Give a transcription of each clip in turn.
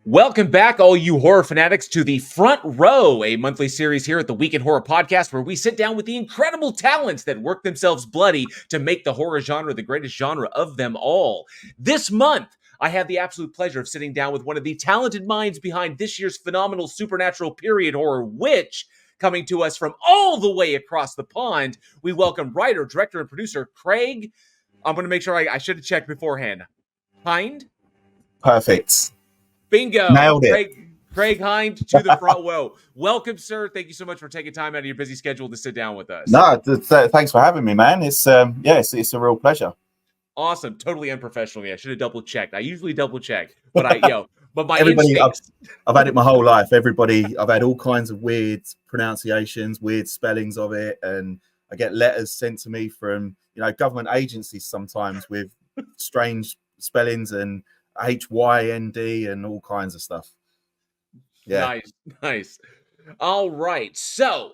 Welcome back, all you horror fanatics, to the Front Row, a monthly series here at the Week in Horror podcast where we sit down with the incredible talents that work themselves bloody to make the horror genre the greatest genre of them all. This month, I have the absolute pleasure of sitting down with one of the talented minds behind this year's phenomenal supernatural period horror, Witch. Coming to us from all the way across the pond, we welcome writer, director, and producer Craig. I'm going to make sure I should have checked beforehand. Hinde? Perfect. Bingo. Nailed it. Craig Hinde to the front row. Welcome, sir. Thank you so much for taking time out of your busy schedule to sit down with us. No, thanks for having me, man. It's it's a real pleasure. Awesome. Totally unprofessional. I should have double checked. I usually double check, but my Everybody, instincts. I've had it my whole life. I've had all kinds of weird pronunciations, weird spellings of it, and I get letters sent to me from government agencies sometimes with strange spellings and HYND and all kinds of stuff. Yeah. Nice. All right. So,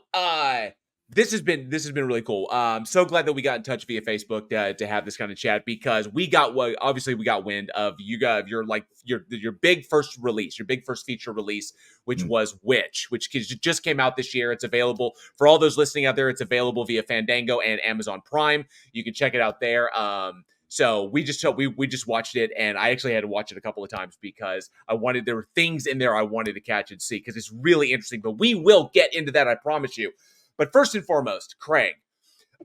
this has been really cool. So glad that we got in touch via Facebook to have this kind of chat, because we got wind of your big first release, your big first feature release, which was Witch, which just came out this year. It's available for all those listening out there. It's available via Fandango and Amazon Prime. You can check it out there. So we just watched it, and I actually had to watch it a couple of times because there were things in there I wanted to catch and see, because it's really interesting. But we will get into that, I promise you. But first and foremost, Craig,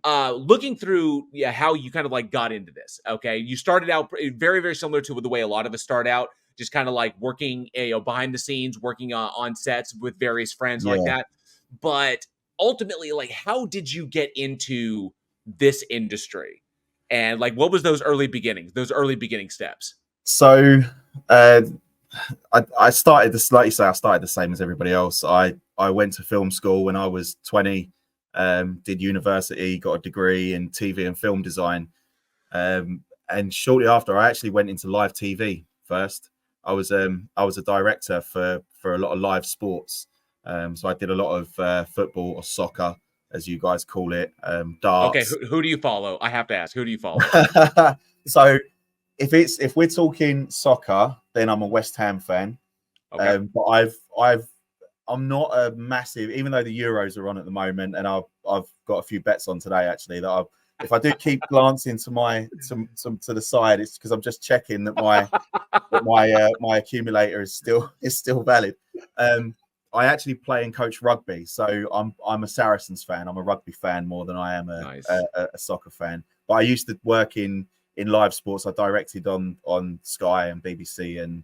looking through how you kind of got into this. Okay, you started out very, very similar to the way a lot of us start out, just kind of working behind the scenes, working on sets with various friends like that. But ultimately, how did you get into this industry? And what was those early beginning steps? So I started this, like you say, I started the same as everybody else. I went to film school when I was 20, did university, got a degree in TV and film design. And shortly after, I actually went into live TV first. I was a director for a lot of live sports. So I did a lot of football or soccer, as you guys call it, darts. Okay, who do you follow? I have to ask, who do you follow? So if we're talking soccer, then I'm a West Ham fan. Okay. But I'm not a massive, even though the Euros are on at the moment, and I've got a few bets on today actually that if I do keep glancing to the side, it's because I'm just checking that my accumulator is still valid. I actually play and coach rugby, so I'm a Saracens fan. I'm a rugby fan more than I am a soccer fan. But I used to work in live sports. I directed on Sky and BBC and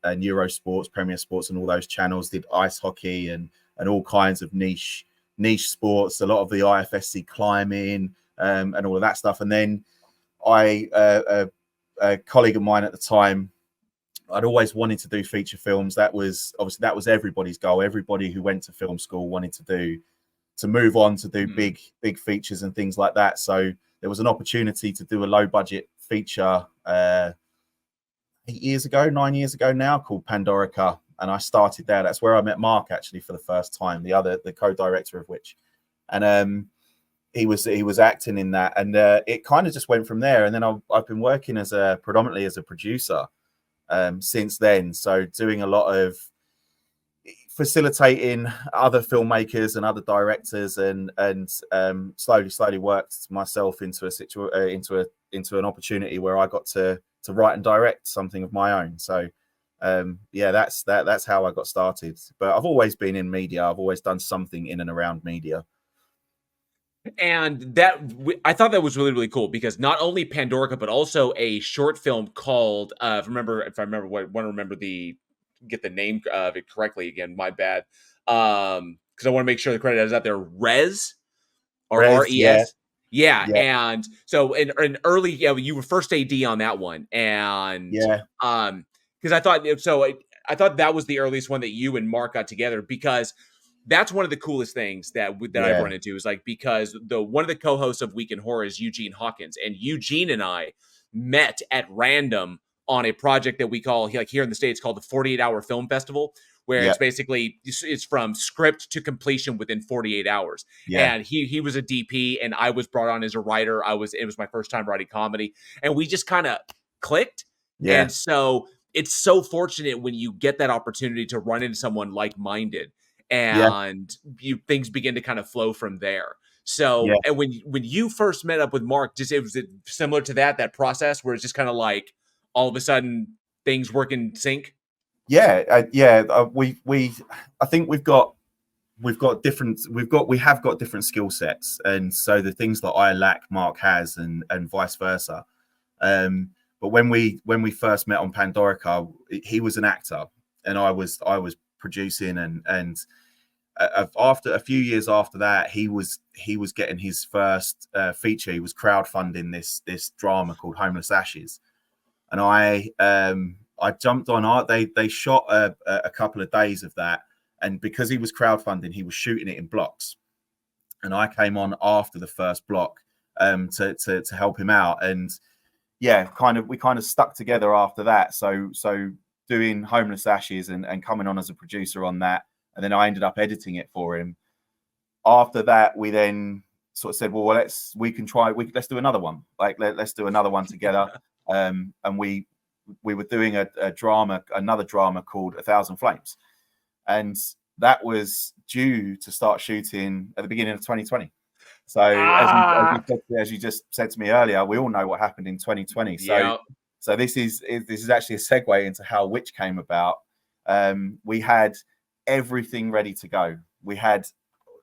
Eurosports, Premier Sports, and all those channels. Did ice hockey and all kinds of niche sports. A lot of the IFSC climbing and all of that stuff. And then a colleague of mine at the time, I'd always wanted to do feature films. That was everybody's goal. Everybody who went to film school wanted to move on to do big features and things like that. So there was an opportunity to do a low budget feature 9 years ago now, called Pandorica, and I started there. That's where I met Mark actually for the first time, the co-director of Witch, and he was acting in that, and it kind of just went from there. And then I've been working predominantly as a producer since then, so doing a lot of facilitating other filmmakers and other directors, and slowly worked myself into an opportunity where I got to write and direct something of my own. So that's how I got started. But I've always been in media. I've always done something in and around media. And I thought that was really, really cool, because not only Pandorica, but also a short film called get the name of it correctly again. My bad. Because I want to make sure the credit is out there. Res or RES. Yeah. And so in early, you were first AD on that one, and because I thought that was the earliest one that you and Mark got together, because that's one of the coolest things that I've run into, is because one of the co-hosts of Week in Horror is Eugene Hawkins, and Eugene and I met at random on a project that we call, here in the States, called the 48-Hour Film Festival, where it's basically, it's from script to completion within 48 hours. And he was a DP, and I was brought on as a writer. It was my first time writing comedy, and we just kind of clicked. And so it's so fortunate when you get that opportunity to run into someone like-minded, Yeah, and things begin to kind of flow from there. yeah, So, and when you first met up with Mark, just was it similar to that process where it's just kind of like all of a sudden things work in sync? yeah. We I think we have got different skill sets, and so the things that I lack, Mark has, and vice versa. But when we first met on Pandorica, he was an actor, and I was producing, and after a few years after that, he was getting his first feature. He was crowdfunding this drama called Homeless Ashes, and I jumped on. They shot a couple of days of that, and because he was crowdfunding, he was shooting it in blocks, and I came on after the first block to help him out, and yeah, we kind of stuck together after that. So doing Homeless Ashes and coming on as a producer on that, and then I ended up editing it for him. After that, we then sort of said, well, let's do another one. Like let's do another one together. And we were doing another drama called A Thousand Flames, and that was due to start shooting at the beginning of 2020. So Ah, as you just said to me earlier, we all know what happened in 2020. yeah. So this is actually a segue into how Witch came about. We had everything ready to go. We had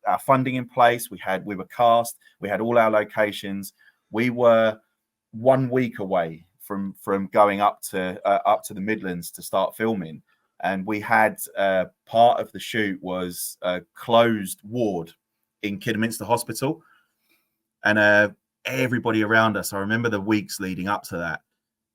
our funding in place. We were cast. We had all our locations. We were 1 week away from going up to the Midlands to start filming, and we had part of the shoot was a closed ward in Kidderminster Hospital, and everybody around us. I remember the weeks leading up to that,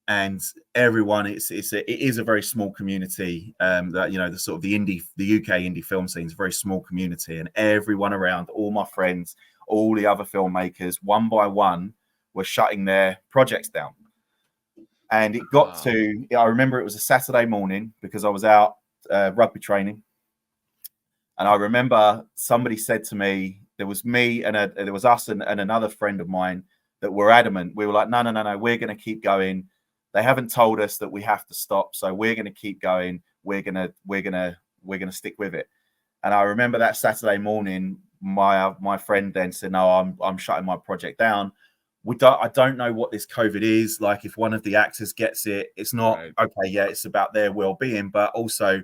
and everyone. It is a very small community. That the sort of the UK indie film scene is a very small community, and everyone around, all my friends, all the other filmmakers, one by one, were shutting their projects down. And it got Wow. to, I remember it was a Saturday morning because I was out rugby training. And I remember somebody said to me, there was me and there was us and another friend of mine that were adamant. We were like, no, we're going to keep going. They haven't told us that we have to stop, so we're going to keep going. We're gonna stick with it. And I remember that Saturday morning, my friend then said, no, I'm shutting my project down. I don't know what this COVID is. Like, if one of the actors gets it, it's not Right. okay. Yeah, it's about their well-being, but also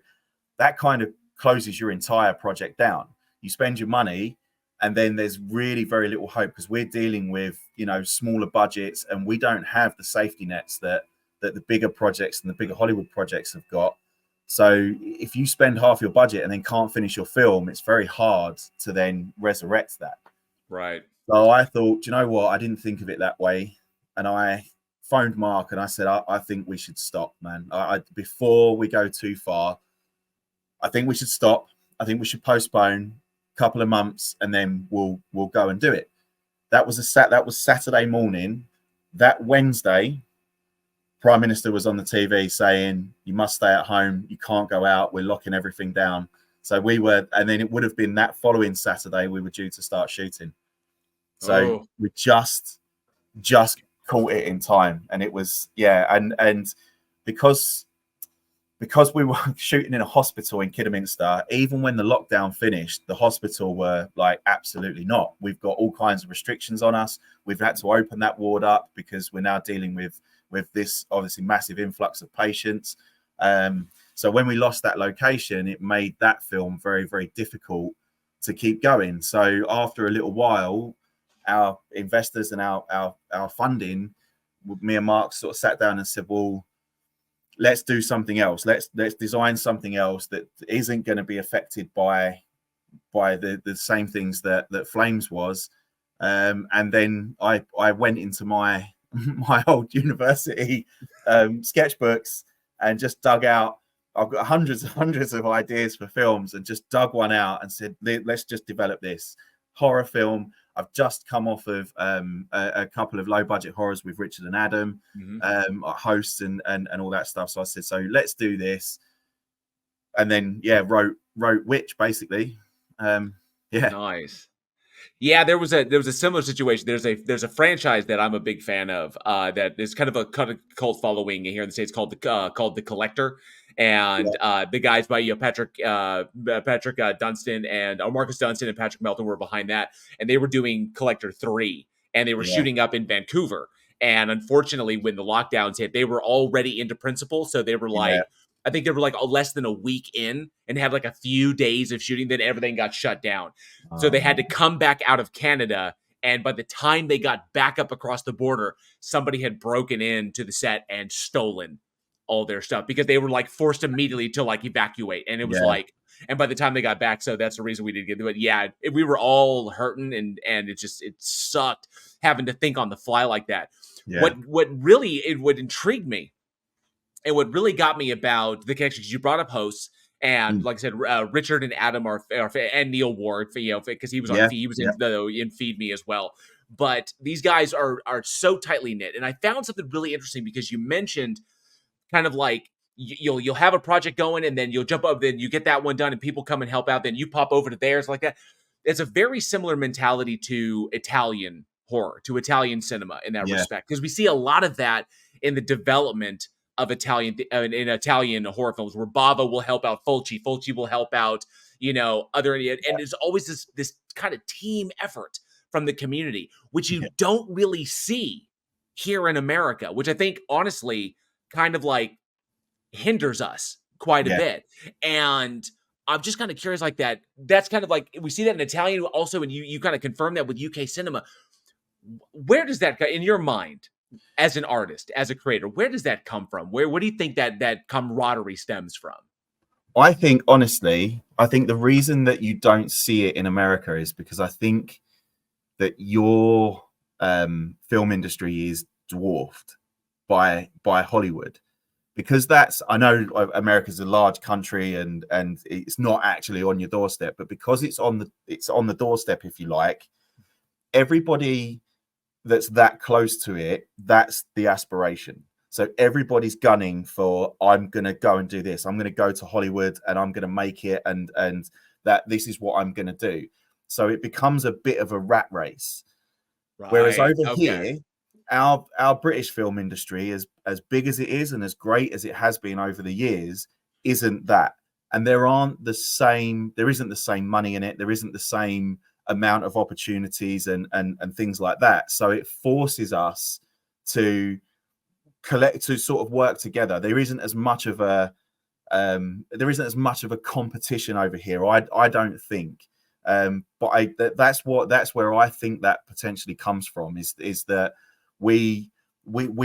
that kind of closes your entire project down. You spend your money, and then there's really very little hope because we're dealing with smaller budgets, and we don't have the safety nets that the bigger projects and the bigger Hollywood projects have got. So if you spend half your budget and then can't finish your film, it's very hard to then resurrect that. Right. So I thought, you know what? I didn't think of it that way. And I phoned Mark and I said, I think we should stop, man. Before we go too far, I think we should stop. I think we should postpone a couple of months, and then we'll go and do it. That was Saturday morning. That Wednesday, Prime Minister was on the TV saying, you must stay at home. You can't go out. We're locking everything down. So and then it would have been that following Saturday we were due to start shooting. So Oh, we just caught it in time, and it was and because we were shooting in a hospital in Kidderminster, even when the lockdown finished, the hospital were like, absolutely not. We've got all kinds of restrictions on us. We've had to open that ward up because we're now dealing with this obviously massive influx of patients. So when we lost that location, it made that film very, very difficult to keep going. So after a little while, our investors and our funding, me and Mark sort of sat down and said, well, let's do something else. Let's design something else that isn't going to be affected by the same things that Flames was. And then I went into my old university sketchbooks and just dug out. I've got hundreds of ideas for films, and just dug one out and said, let's just develop this horror film. I've just come off of a couple of low budget horrors with Richard and Adam, hosts and all that stuff. So I said, so let's do this. And then wrote Witch basically. nice. Yeah, there was a similar situation. There's a franchise that I'm a big fan of. That is kind of cult following here in the States called The Collector, and Yeah, the guys by Patrick Dunstan and Marcus Dunstan and Patrick Melton were behind that, and they were doing Collector 3, and they were yeah, shooting up in Vancouver. And unfortunately, when the lockdowns hit, they were already into principal, so they were yeah. like, I think they were like less than a week in, and had like a few days of shooting. Then everything got shut down. So Oh they had to no. come back out of Canada. And by the time they got back up across the border, somebody had broken into the set and stolen all their stuff because they were like forced immediately to like evacuate. And it was Yeah, like, and by the time they got back, so that's the reason we didn't get to it. Yeah, we were all hurting, and it sucked having to think on the fly like that. yeah, What intrigued me and what really got me about the connection, because you brought up hosts, and mm, like I said, Richard and Adam and Neil Ward, because he was on yeah, Feed, he was yeah, in Feed Me as well. But these guys are so tightly knit, and I found something really interesting because you mentioned kind of like you'll have a project going, and then you'll jump up, then you get that one done, and people come and help out, then you pop over to theirs like that. It's a very similar mentality to Italian horror, to Italian cinema in that yeah, respect, because we see a lot of that in the development of in Italian horror films, where Bava will help out Fulci will help out, other, and there's always this kind of team effort from the community, which you yeah, don't really see here in America, which I think honestly kind of like hinders us quite a yeah, bit. And I'm just kind of curious like that. That's kind of like we see that in Italian also, and you kind of confirm that with UK cinema. Where does that in your mind as an artist, as a creator, where does that come from? Where do you think that camaraderie stems from? I think honestly, I think the reason that you don't see it in America is because I think that your film industry is dwarfed by Hollywood. Because that's, I know America's a large country and it's not actually on your doorstep, but because it's on the doorstep, if you like, everybody that's that close to it, that's the aspiration. So everybody's gunning for, I'm going to go and do this. I'm going to go to Hollywood and I'm going to make it, and that this is what I'm going to do. So it becomes a bit of a rat race. Whereas Right. over Okay. here, our British film industry, as big as it is and as great as it has been over the years, isn't that. And there isn't the same money in it. There isn't the same amount of opportunities and things like that. So it forces us to to sort of work together. There isn't as much of a competition over here. I don't think. That's where I think that potentially comes from, is that we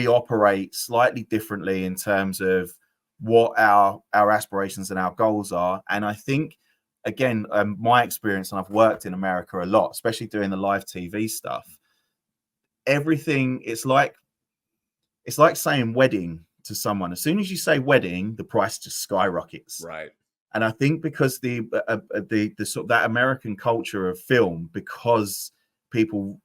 operate slightly differently in terms of what our aspirations and our goals are. And I think, again, my experience, and I've worked in America a lot, especially doing the live TV stuff. Everything, it's like saying wedding to someone. As soon as you say wedding, the price just skyrockets. Right. And I think because the sort of that American culture of film, because people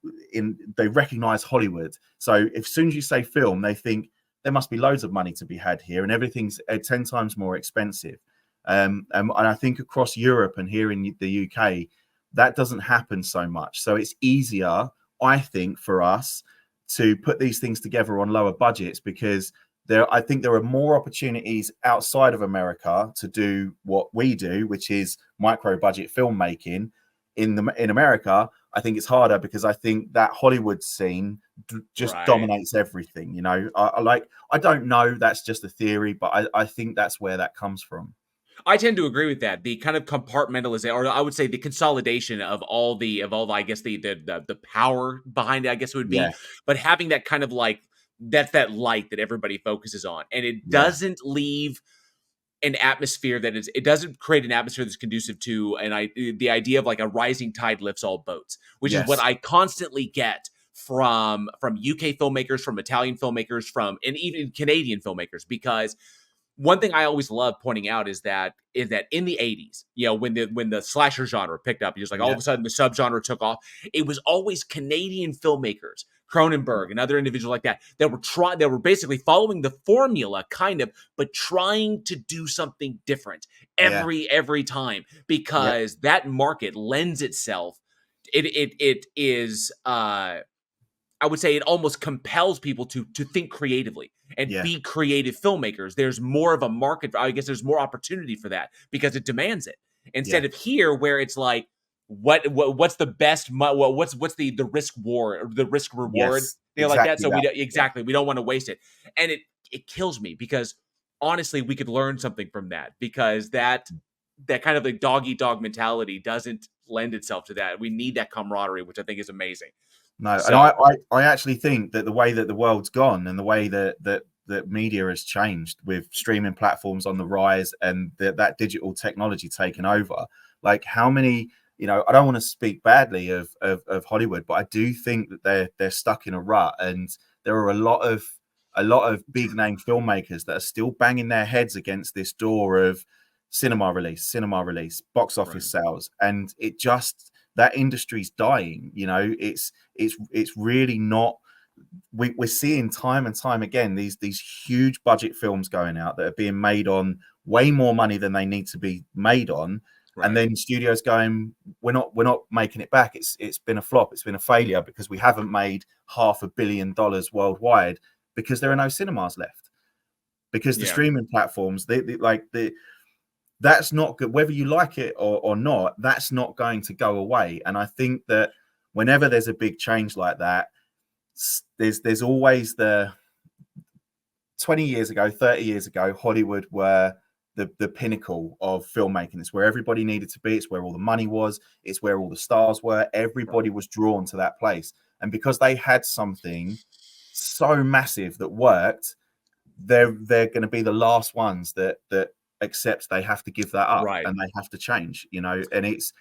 they recognize Hollywood. So as soon as you say film, they think there must be loads of money to be had here, and everything's 10 times more expensive. And I think across Europe and here in the UK, that doesn't happen so much. So it's easier, I think, for us to put these things together on lower budgets, because I think there are more opportunities outside of America to do what we do, which is micro budget filmmaking. In America, I think it's harder because I think that Hollywood scene just Right. dominates everything. I don't know. That's just a theory, but I think that's where that comes from. I tend to agree with that. The kind of compartmentalization, or I would say the consolidation of all I guess the power behind it, I guess it would Yeah, be, but having that kind of like that's that light that everybody focuses on, and it yeah, doesn't leave an atmosphere it doesn't create an atmosphere that's conducive to the idea of like a rising tide lifts all boats, which is what yes, I constantly get from UK filmmakers, from Italian filmmakers, from and even Canadian filmmakers, because one thing I always love pointing out is that in the 80s, when the slasher genre picked up, just like all yeah, of a sudden the subgenre took off, it was always Canadian filmmakers, Cronenberg and other individuals like that were basically following the formula kind of, but trying to do something different yeah, every time, yeah, because that market lends itself. it is I would say it almost compels people to think creatively and Yeah. be creative filmmakers. There's more of a market. I guess there's more opportunity for that because it demands it. Yeah. Instead of here, where it's like, what's the best? What's the risk war, the risk reward, Yes. like that. Exactly So we that. don't Yeah. exactly we don't want to waste it, and it kills me because honestly, we could learn something from that because that kind of like dog eat dog mentality doesn't lend itself to that. We need that camaraderie, which I think is amazing. No, and So I actually think that the way that the world's gone and the way that media has changed with streaming platforms on the rise and that digital technology taking over, like how many, I don't want to speak badly of Hollywood, but I do think that they're stuck in a rut, and there are a lot of big name filmmakers that are still banging their heads against this door of cinema release, box office sales, and it just that industry's dying. It's really not. We're seeing time and time again these huge budget films going out that are being made on way more money than they need to be made on, and then studios going, we're not making it back. It's been a flop. It's been a failure because we haven't made $500 million worldwide because there are no cinemas left, because the streaming platforms that's not good. Whether you like it or not, that's not going to go away. And I think that whenever there's a big change like that, there's always 20 years ago, 30 years ago, Hollywood were the pinnacle of filmmaking. It's where everybody needed to be. It's where all the money was. It's where all the stars were. Everybody was drawn to that place. And because they had something so massive that worked, they're going to be the last ones that accepts they have to give that up and they have to change, and it's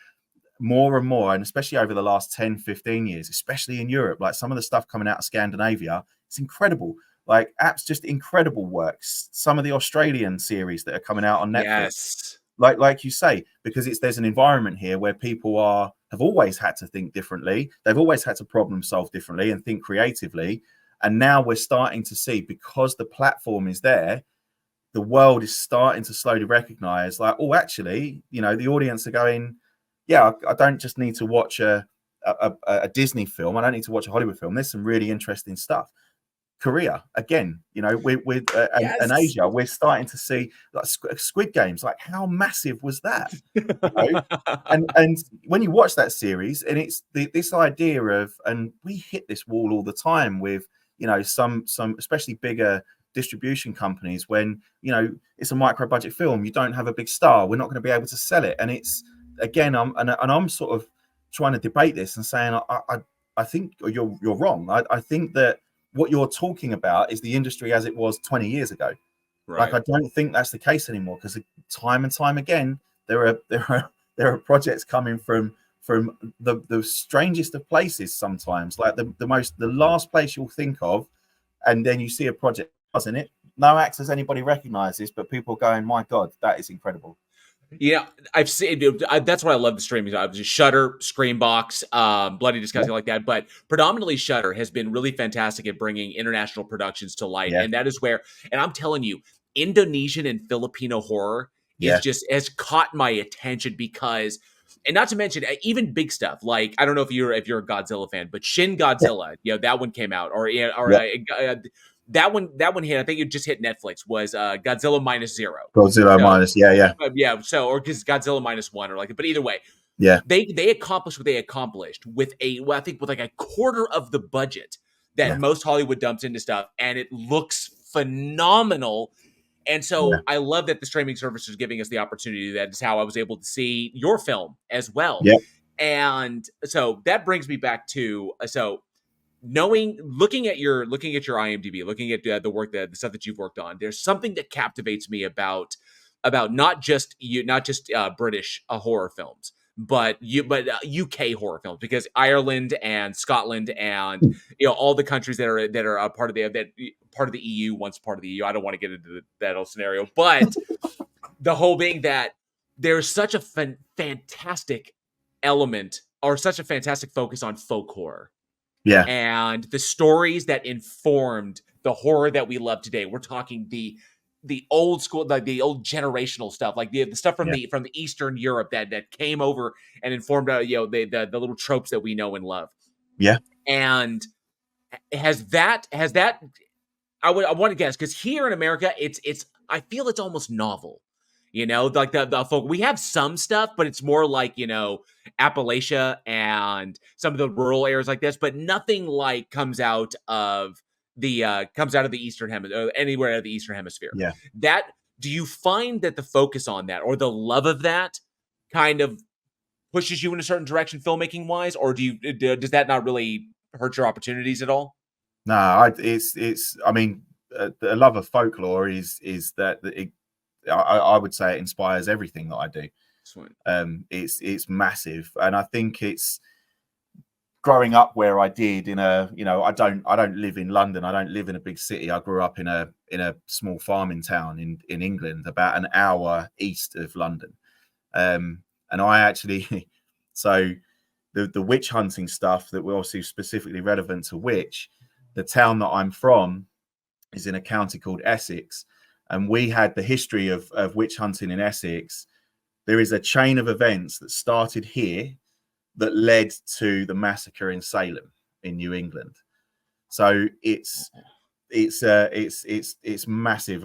more and more, and especially over the last 10-15 years, especially in Europe, like some of the stuff coming out of Scandinavia, it's incredible. Like apps, just incredible works. Some of the Australian series that are coming out on Netflix, like you say, because there's an environment here where people have always had to think differently. They've always had to problem solve differently and think creatively. And now we're starting to see, because the platform is there, the world is starting to slowly recognize, like, oh, actually, the audience are going, yeah, I don't just need to watch a Disney film. I don't need to watch a Hollywood film. There's some really interesting stuff. Korea, again, and Asia, we're starting to see like Squid Games. Like, how massive was that? And when you watch that series, and it's this idea of, and we hit this wall all the time with, some especially bigger distribution companies, when it's a micro budget film, you don't have a big star, we're not going to be able to sell it. And it's, again, I'm sort of trying to debate this and saying I think you're wrong. I think that what you're talking about is the industry as it was 20 years ago. Like, I don't think that's the case anymore, because time and time again there are projects coming from the strangest of places sometimes, like the last place you'll think of, and then you see a project, doesn't it? No actors anybody recognizes, but people going, my God, that is incredible. Yeah, I've seen. That's why I love the streaming. Shudder, Screambox, Bloody Disgusting, like that. But predominantly, Shudder has been really fantastic at bringing international productions to light, and that is where. And I'm telling you, Indonesian and Filipino horror has caught my attention because, and not to mention even big stuff like, I don't know if you're a Godzilla fan, but Shin Godzilla, that one came out, or that one hit. I think it just hit Netflix. Was Godzilla Minus Zero. Godzilla Minus, yeah. So, or just Godzilla -1, or like, but either way, yeah, they accomplished what they accomplished with I think with like a quarter of the budget that most Hollywood dumps into stuff, and it looks phenomenal. And so I love that the streaming service is giving us the opportunity. That is how I was able to see your film as well. Yeah. And so that brings me back to looking at your IMDb, looking at the work, the stuff that you've worked on. There's something that captivates me about not just British horror films, but UK horror films, because Ireland and Scotland and all the countries that are a part of the EU, once part of the EU. I don't want to get into that whole scenario, but the whole being that there's such a fantastic element, or such a fantastic focus on folk horror. Yeah. And the stories that informed the horror that we love today. We're talking the the old school, like the old generational stuff, like the stuff Yeah. from the Eastern Europe that came over and informed the little tropes that we know and love. Yeah. And has that I want to guess, because here in America, it's I feel it's almost novel. Like the folk, we have some stuff, but it's more like, Appalachia and some of the rural areas like this, but nothing like comes out of the Eastern Hemisphere, anywhere out of the Eastern Hemisphere. Yeah. That Do you find that the focus on that or the love of that kind of pushes you in a certain direction filmmaking wise, or does that not really hurt your opportunities at all? No, it's. I mean, the love of folklore is that I would say it inspires everything that I do. Sweet. It's massive, and I think it's growing up where I did in a, I don't live in London. I don't live in a big city. I grew up in a small farming town in England, about an hour east of London. And I actually, so the witch hunting stuff that we're obviously specifically relevant to witch, the town that I'm from is in a county called Essex, and we had the history of witch hunting in Essex. There is a chain of events that started here that led to the massacre in Salem in New England. So it's massive.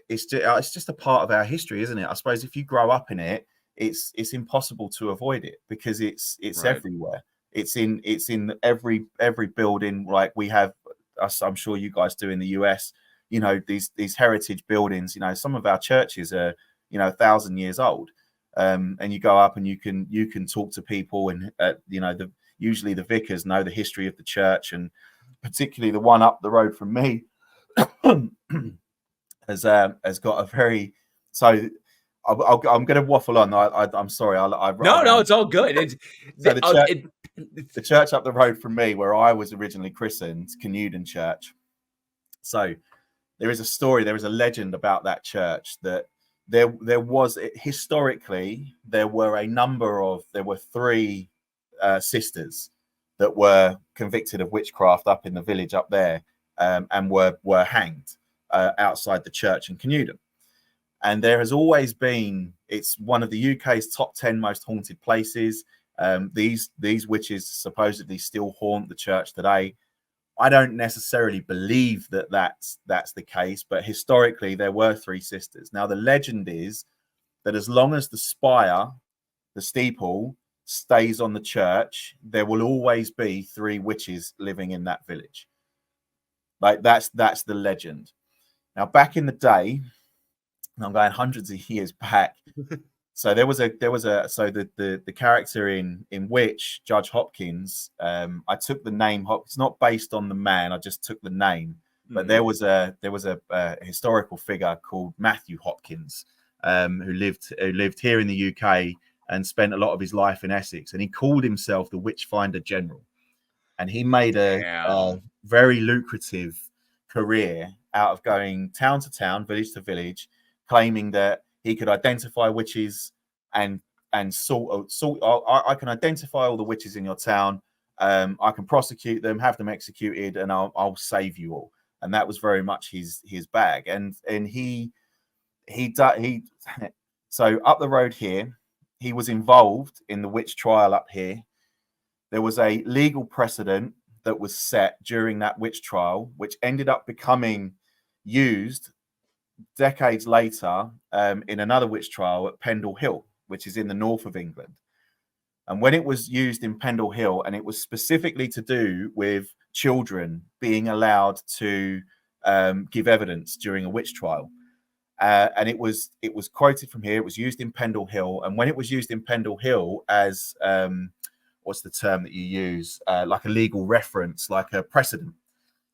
It's just a part of our history, isn't it? I suppose if you grow up in it, it's impossible to avoid it because it's Right. everywhere. It's in every building. Like we have, I'm sure you guys do in the US. These heritage buildings. Some of our churches are 1,000 years old. And you go up and you can talk to people, and usually the vicars know the history of the church, and particularly the one up the road from me has got a very. So I'm going to waffle on. I'm sorry. No, it's all good. It's so the church up the road from me, where I was originally christened, Canewden Church. So there is a story, there is a legend about that church that there was historically there were three sisters that were convicted of witchcraft up in the village up there, and were hanged outside the church in Canewden. And there has always been, it's one of the UK's top 10 most haunted places. These witches supposedly still haunt the church today. I don't necessarily believe that that's the case, but historically there were three sisters. Now the legend is that as long as the spire, the steeple, stays on the church, there will always be three witches living in that village. Like that's the legend. Now back in the day, and I'm going hundreds of years back. So there was a so the character in Witch, Judge Hopkins. I took the name. It's not based on the man. I just took the name. But there was a historical figure called Matthew Hopkins, who lived here in the UK and spent a lot of his life in Essex. And he called himself the Witchfinder General, and he made a very lucrative career out of going town to town, village to village, claiming that he could identify witches and sort. I can identify all the witches in your town. I can prosecute them, have them executed, and I'll save you all. And that was very much his bag. And he so up the road here, he was involved in the witch trial up here. There was a legal precedent that was set during that witch trial, which ended up becoming used decades later in another witch trial at Pendle Hill, which is in the north of England. And when it was used in Pendle Hill, and it was specifically to do with children being allowed to give evidence during a witch trial, and it was quoted from here. It was used in Pendle Hill, and when it was used in Pendle Hill as what's the term that you use, like a legal reference, like a precedent.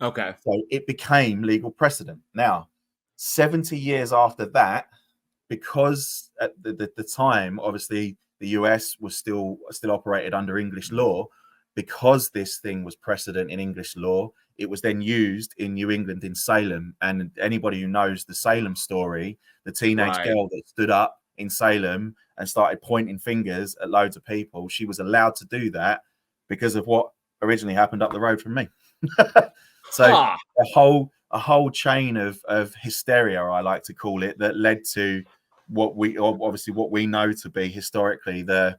Okay. So it became legal precedent. Now, 70 years after that, because at the time, obviously, the US was still operated under English law, because this thing was precedent in English law, it was then used in New England in Salem. And anybody who knows the Salem story, the teenage girl that stood up in Salem and started pointing fingers at loads of people, she was allowed to do that because of what originally happened up the road from me. So the a whole chain of hysteria, I like to call it, that led to what we obviously what we know to be historically the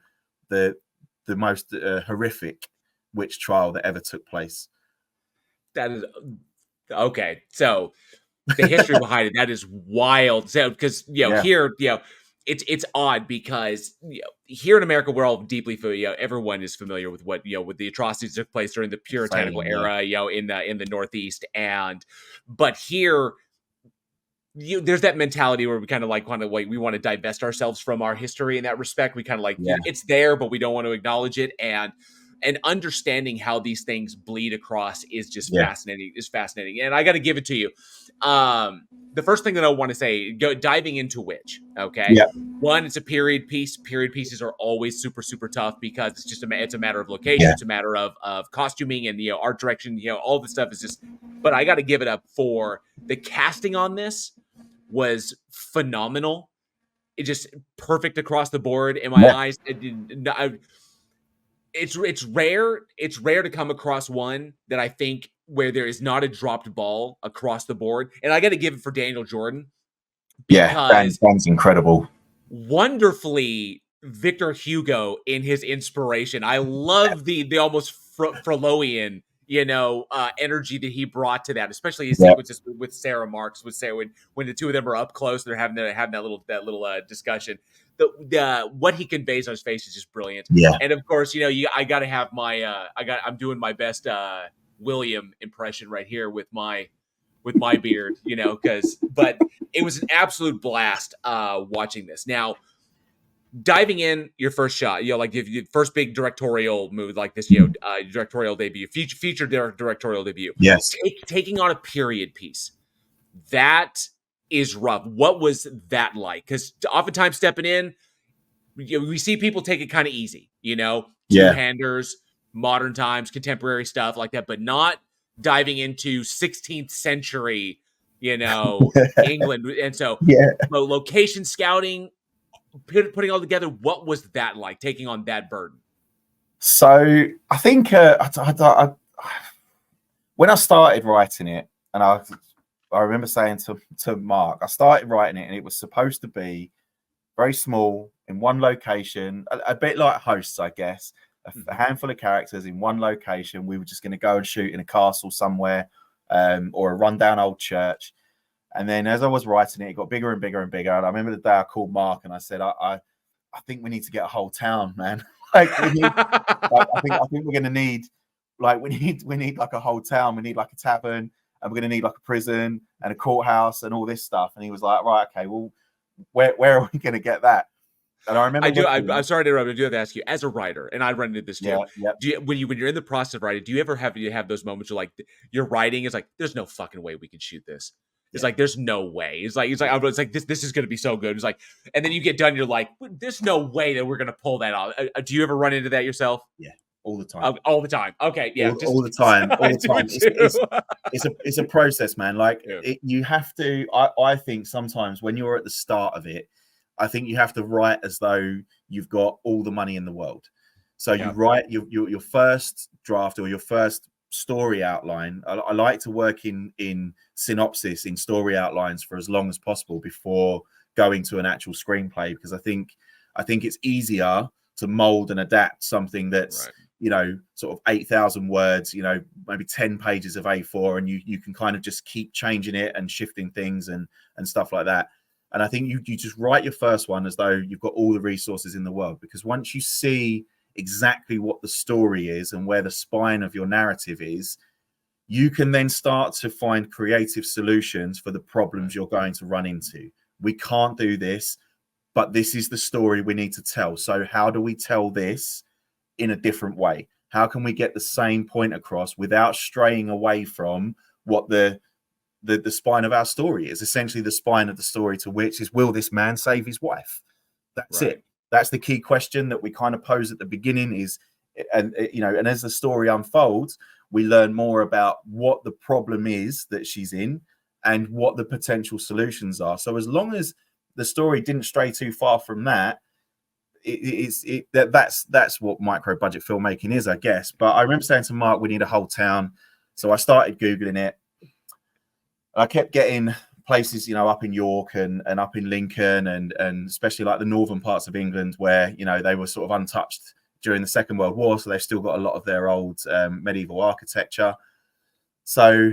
most horrific witch trial that ever took place. That is okay. So the history behind it, that is wild. So because Yeah, here, it's odd because here in America we're all deeply familiar. Everyone is familiar with what with the atrocities that took place during the puritanical same, yeah, era, in the Northeast, but here there's that mentality where we kind of we want to divest ourselves from our history in that respect. We kind of yeah, it's there, but we don't want to acknowledge it. And understanding how these things bleed across is just yeah, fascinating. Is fascinating, and I got to give it to you. The first thing that I want to say, diving into which, okay, yeah, one, it's a period piece. Period pieces are always super super tough because it's just it's a matter of location, yeah, it's a matter of costuming and art direction. All the stuff is just. But I got to give it up for the casting on this was phenomenal. It just perfect across the board in my yeah. eyes. It's rare. It's rare to come across one that I think where there is not a dropped ball across the board. And I got to give it for Daniel Jordan Yeah, because Dan's incredible. wonderfully Victor Hugo in his inspiration. I love the almost Frolloian, energy that he brought to that, especially his Yeah, sequences with Sarah Marks, with Sarah when the two of them are up close, they're having that little discussion. The what he conveys on his face is just brilliant. yeah. And of course, I got to have my I'm doing my best William impression right here with my beard, but it was an absolute blast watching this. Now, diving in your first shot, like if your first big directorial move like this, directorial debut, feature directorial debut, Yes. taking on a period piece, that is rough. What was that like? Because oftentimes stepping in, we see people take it kind of easy, Yeah. two-handers, modern times, contemporary stuff like that, but not diving into 16th century, England. And so, Yeah. location scouting, putting all together, what was that like, taking on that burden? So I think when I started writing it, and I remember saying to Mark, I started writing it, and it was supposed to be very small in one location, a bit like Hosts, I guess. A handful of characters in one location. We were just going to go and shoot in a castle somewhere, or a rundown old church. And then as I was writing it, it got bigger and bigger and bigger. And I remember the day I called Mark and I said, I think we need to get a whole town, man. Like we need, I think we're gonna need, like we need like a whole town. We need like a tavern, and we're gonna need like a prison and a courthouse and all this stuff. And he was like, right, okay, well, where are we gonna get that? And I remember I'm sorry to interrupt. I do have to ask you, as a writer, and I run into this too. Yeah. Do you, when you're in the process of writing, do you ever have those moments where like you're writing, it's like there's no fucking way we can shoot this. It's like there's no way. It's like this is gonna be so good. It's like, and then you get done, you're like, there's no way that we're gonna pull that off. Do you ever run into that yourself? Yeah, all the time. All the time. Okay, yeah, all the time. All the time. Too. It's a process, man. Like Yeah. you have to. I think sometimes when you're at the start of it, I think you have to write as though you've got all the money in the world. So you write your first draft or your first story outline. I like to work in synopsis, in story outlines for as long as possible before going to an actual screenplay, because I think it's easier to mold and adapt something that's sort of 8,000 words, maybe 10 pages of A4, and you can kind of just keep changing it and shifting things and stuff like that. And I think you just write your first one as though you've got all the resources in the world, because once you see exactly what the story is and where the spine of your narrative is, you can then start to find creative solutions for the problems you're going to run into. We can't do this, but this is the story we need to tell. So how do we tell this in a different way? How can we get the same point across without straying away from what the spine of our story is? Essentially the spine of the story, to which is, will this man save his wife? That's it. That's the key question that we kind of pose at the beginning is, and as the story unfolds, we learn more about what the problem is that she's in and what the potential solutions are. So as long as the story didn't stray too far from that, that's what micro budget filmmaking is, I guess. But I remember saying to Mark, we need a whole town. So I started Googling it. I kept getting places, you know, up in York and up in Lincoln and especially like the northern parts of England where, you know, they were sort of untouched during the Second World War. So they've still got a lot of their old medieval architecture. So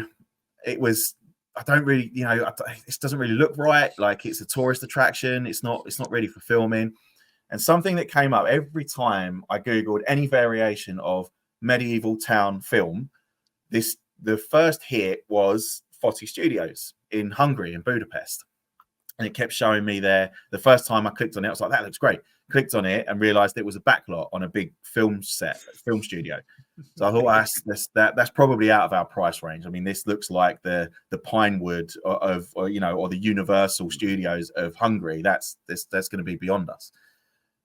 it was, I don't really, you know, this doesn't really look right. Like it's a tourist attraction. It's not really for filming. And something that came up every time I Googled any variation of medieval town film, the first hit was Foti Studios in Hungary, in Budapest. And it kept showing me there. The first time I clicked on it, I was like, that looks great. Clicked on it and realized it was a backlot on a big film studio. So I thought that's probably out of our price range. I mean, this looks like the Pinewood or the Universal Studios of Hungary. That's going to be beyond us.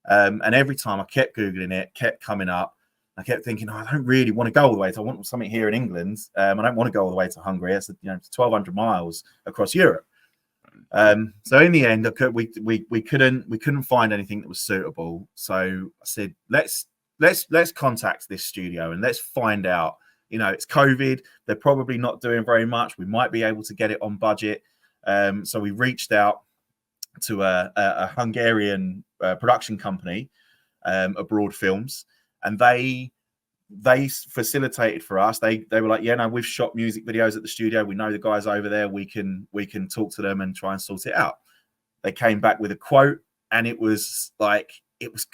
And every time I kept Googling it, kept coming up. I kept thinking, I don't really want to go all the way. I want something here in England. I don't want to go all the way to Hungary. It's 1,200 miles across Europe. So in the end, we couldn't find anything that was suitable. So I said, let's contact this studio and let's find out. You know, it's COVID. They're probably not doing very much. We might be able to get it on budget. So we reached out to a Hungarian production company, Abroad Films. And they facilitated for us. They were like, yeah, no, we've shot music videos at the studio. We know the guys over there. We can talk to them and try and sort it out. They came back with a quote, and it was like it was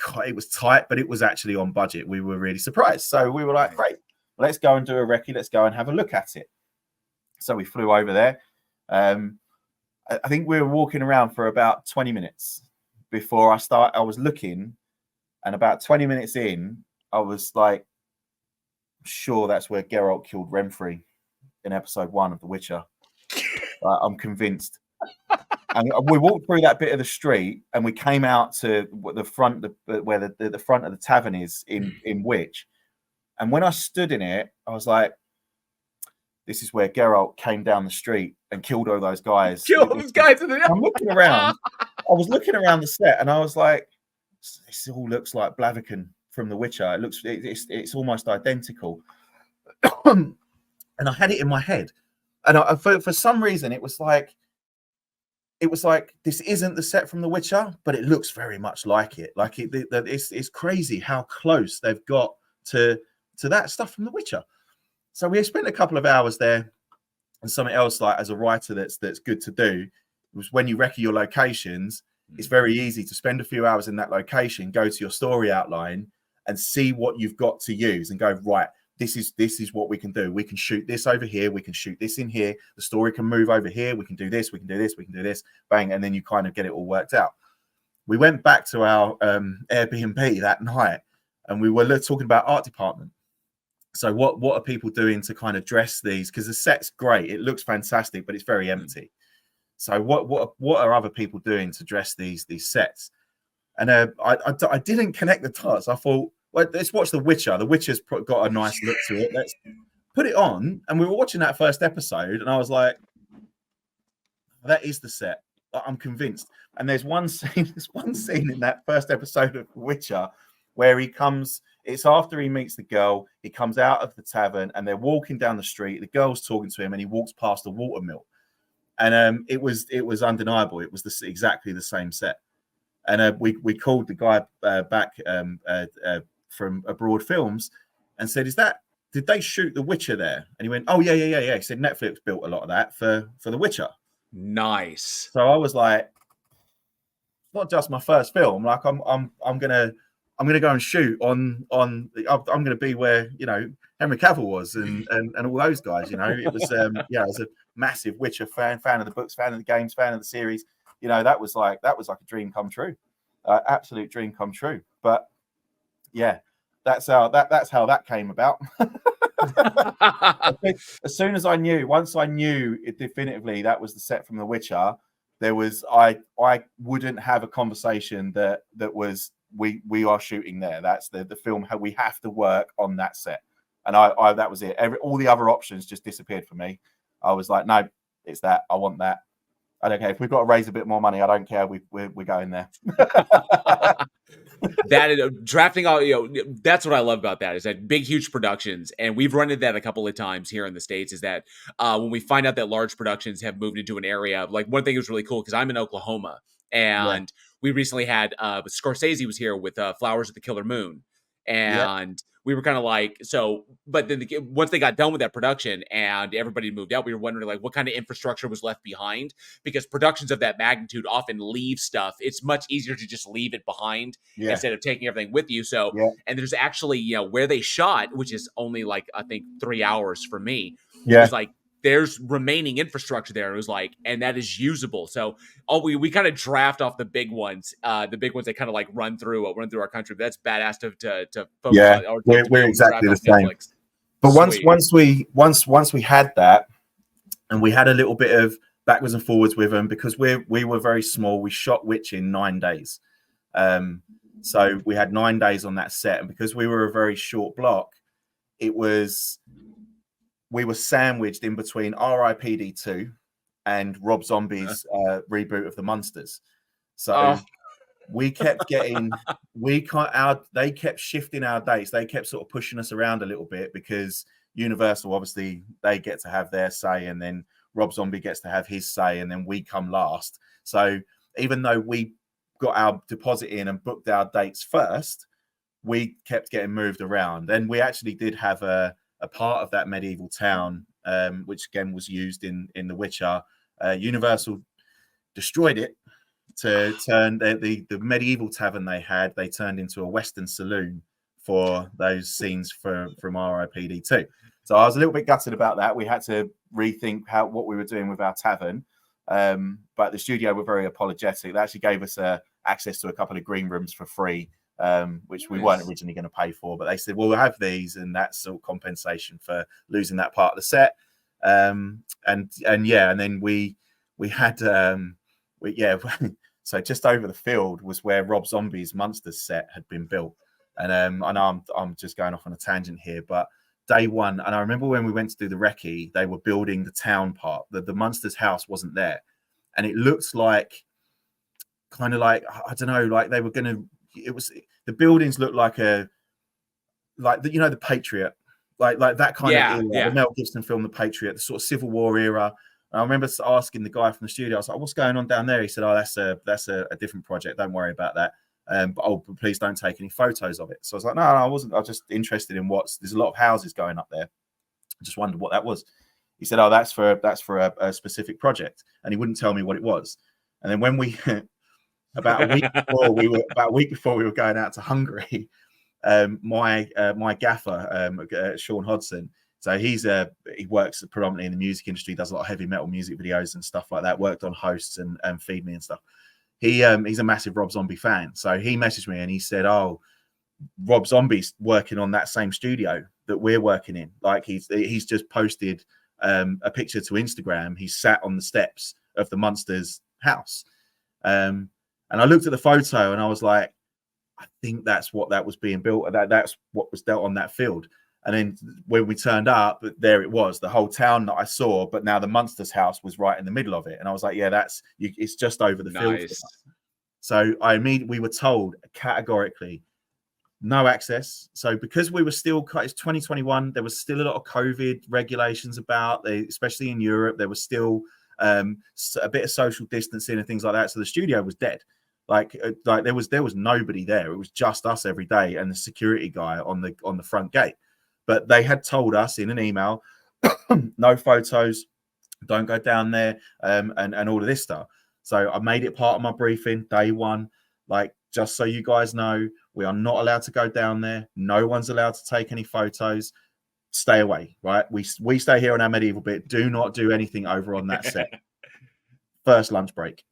tight, but it was actually on budget. We were really surprised. So we were like, great, let's go and do a recce. Let's go and have a look at it. So we flew over there. I think we were walking around for about 20 minutes before I was looking, and about 20 minutes in, I was like, sure, that's where Geralt killed Renfrey in episode 1 of The Witcher. I'm convinced. And we walked through that bit of the street, and we came out to the front, where the front of the tavern is in Witch. And when I stood in it, I was like, this is where Geralt came down the street and killed all those guys. I'm looking around. I was looking around the set, and I was like, this all looks like Blaviken from The Witcher. It's almost identical. And I had it in my head, and for some reason it was like this isn't the set from The Witcher, but it looks very much like it. Like it's crazy how close they've got to that stuff from The Witcher. So we spent a couple of hours there, and something else, like as a writer, that's good to do was when you recce your locations. It's very easy to spend a few hours in that location, go to your story outline, and see what you've got to use, and go, right, this is what we can do. We can shoot this over here. We can shoot this in here. The story can move over here. We can do this. We can do this. We can do this. Bang, and then you kind of get it all worked out. We went back to our Airbnb that night, and we were talking about art department. So what are people doing to kind of dress these? Because the set's great. It looks fantastic, but it's very empty. So what are other people doing to dress these sets? And I didn't connect the dots. I thought, well, let's watch The Witcher. The Witcher's got a nice look to it. Let's put it on. And we were watching that first episode, and I was like, that is the set. I'm convinced. And there's one scene in that first episode of The Witcher where he comes. It's after he meets the girl. He comes out of the tavern, and they're walking down the street. The girl's talking to him, and he walks past a water mill. And it was undeniable. It was exactly the same set. And we called the guy back from Abroad Films and said, did they shoot The Witcher there? And he went, oh yeah. He said Netflix built a lot of that for The Witcher. Nice. So I was like, not just my first film. Like I'm gonna go and shoot on. I'm gonna be where Henry Cavill was and all those guys. It was I was a massive Witcher fan of the books, fan of the games, fan of the series. That was like a dream come true, absolute dream come true. But yeah, that's how that came about. As soon as once I knew it definitively that was the set from The Witcher, I wouldn't have a conversation that was we are shooting there. That's the film. How we have to work on that set, and I that was it. All the other options just disappeared for me. I was like, no, it's that. I want that. I don't care if we've got to raise a bit more money. I don't care. We're going there. that is drafting all, that's what I love about that, is that big, huge productions. And we've run into that a couple of times here in the States, is that when we find out that large productions have moved into an area, like one thing that was really cool, because I'm in Oklahoma, Yeah. and we recently had Scorsese was here with Flowers of the Killer Moon. Yeah. And we were kind of like, so, but then once they got done with that production and everybody moved out, we were wondering like what kind of infrastructure was left behind, because productions of that magnitude often leave stuff. It's much easier to just leave it behind Yeah. instead of taking everything with you. So, Yeah. and there's actually, where they shot, which is only like, I think 3 hours for me, Yeah. was like, there's remaining infrastructure there. It was like, and that is usable. So we kind of draft off the big ones that kind of like run through our country. But that's badass to focus Yeah. on, or to be We're able to draft exactly the off same. Netflix. But Sweet. once we had that, and we had a little bit of backwards and forwards with them, because we were very small. We shot Witch in 9 days. So we had 9 days on that set, and because we were a very short block, we were sandwiched in between R.I.P.D. 2 and Rob Zombie's reboot of the Munsters. So we kept getting, they kept shifting our dates. They kept sort of pushing us around a little bit, because Universal, obviously, they get to have their say, and then Rob Zombie gets to have his say, and then we come last. So even though we got our deposit in and booked our dates first, we kept getting moved around. And we actually did have a part of that medieval town, which again was used in The Witcher. Universal destroyed it to turn the medieval tavern they turned into a Western saloon for those scenes from R.I.P.D. 2. So I was a little bit gutted about that. We had to rethink what we were doing with our tavern. But the studio were very apologetic. They actually gave us access to a couple of green rooms for free, which we weren't originally going to pay for. But they said, well, we'll have these, and that's sort of compensation for losing that part of the set. And then we had so just over the field was where Rob Zombie's Munsters set had been built. And I know I'm just going off on a tangent here, but day one, and I remember when we went to do the recce, they were building the town part. The Munsters house wasn't there, and it looked like kind of like, I don't know, like they were gonna. It was, the buildings looked like the Patriot, like that kind of era. Yeah. The Mel Gibson film, The Patriot, the sort of Civil War era. And I remember asking the guy from the studio, I was like, "What's going on down there?" He said, "Oh, that's a different project. Don't worry about that. But please don't take any photos of it." So I was like, no, I wasn't. I was just interested in there's a lot of houses going up there. I just wondered what that was. He said, "Oh, that's for a specific project," and he wouldn't tell me what it was. And then when we about a week before we were going out to Hungary, my gaffer, Sean Hodson. So he works predominantly in the music industry, does a lot of heavy metal music videos and stuff like that. Worked on Hosts and Feed Me and stuff. He's a massive Rob Zombie fan. So he messaged me and he said, "Oh, Rob Zombie's working on that same studio that we're working in. Like he's just posted a picture to Instagram. He's sat on the steps of the Munsters house." And I looked at the photo and I was like, I think that's what that was being built. That's what was dealt on that field. And then when we turned up, there it was, the whole town that I saw, but now the Munsters house was right in the middle of it. And I was like, yeah, it's just over the field. So we were told categorically, no access. So because we were still, it's 2021, there was still a lot of COVID regulations about, especially in Europe, there was still a bit of social distancing and things like that. So the studio was dead. Like there was nobody there. It was just us every day and the security guy on the front gate. But they had told us in an email, no photos, don't go down there, and all of this stuff. So I made it part of my briefing day one. Like, just so you guys know, we are not allowed to go down there. No one's allowed to take any photos. Stay away, right? We stay here on our medieval bit. Do not do anything over on that set. First lunch break.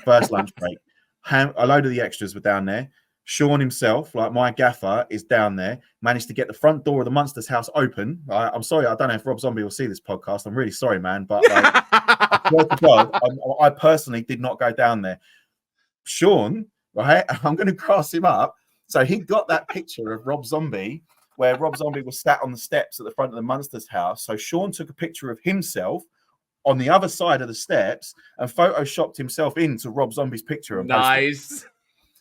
A load of the extras were down there. Sean himself, like my gaffer, is down there, managed to get the front door of the Munsters house open. I'm sorry, I don't know if Rob Zombie will see this podcast. I'm really sorry, man. But I swear to God, I personally did not go down there. Sean, right, I'm going to cross him up. So he got that picture of Rob Zombie, where Rob Zombie was sat on the steps at the front of the Munsters house. So Sean took a picture of himself on the other side of the steps and photoshopped himself into Rob Zombie's picture. And nice.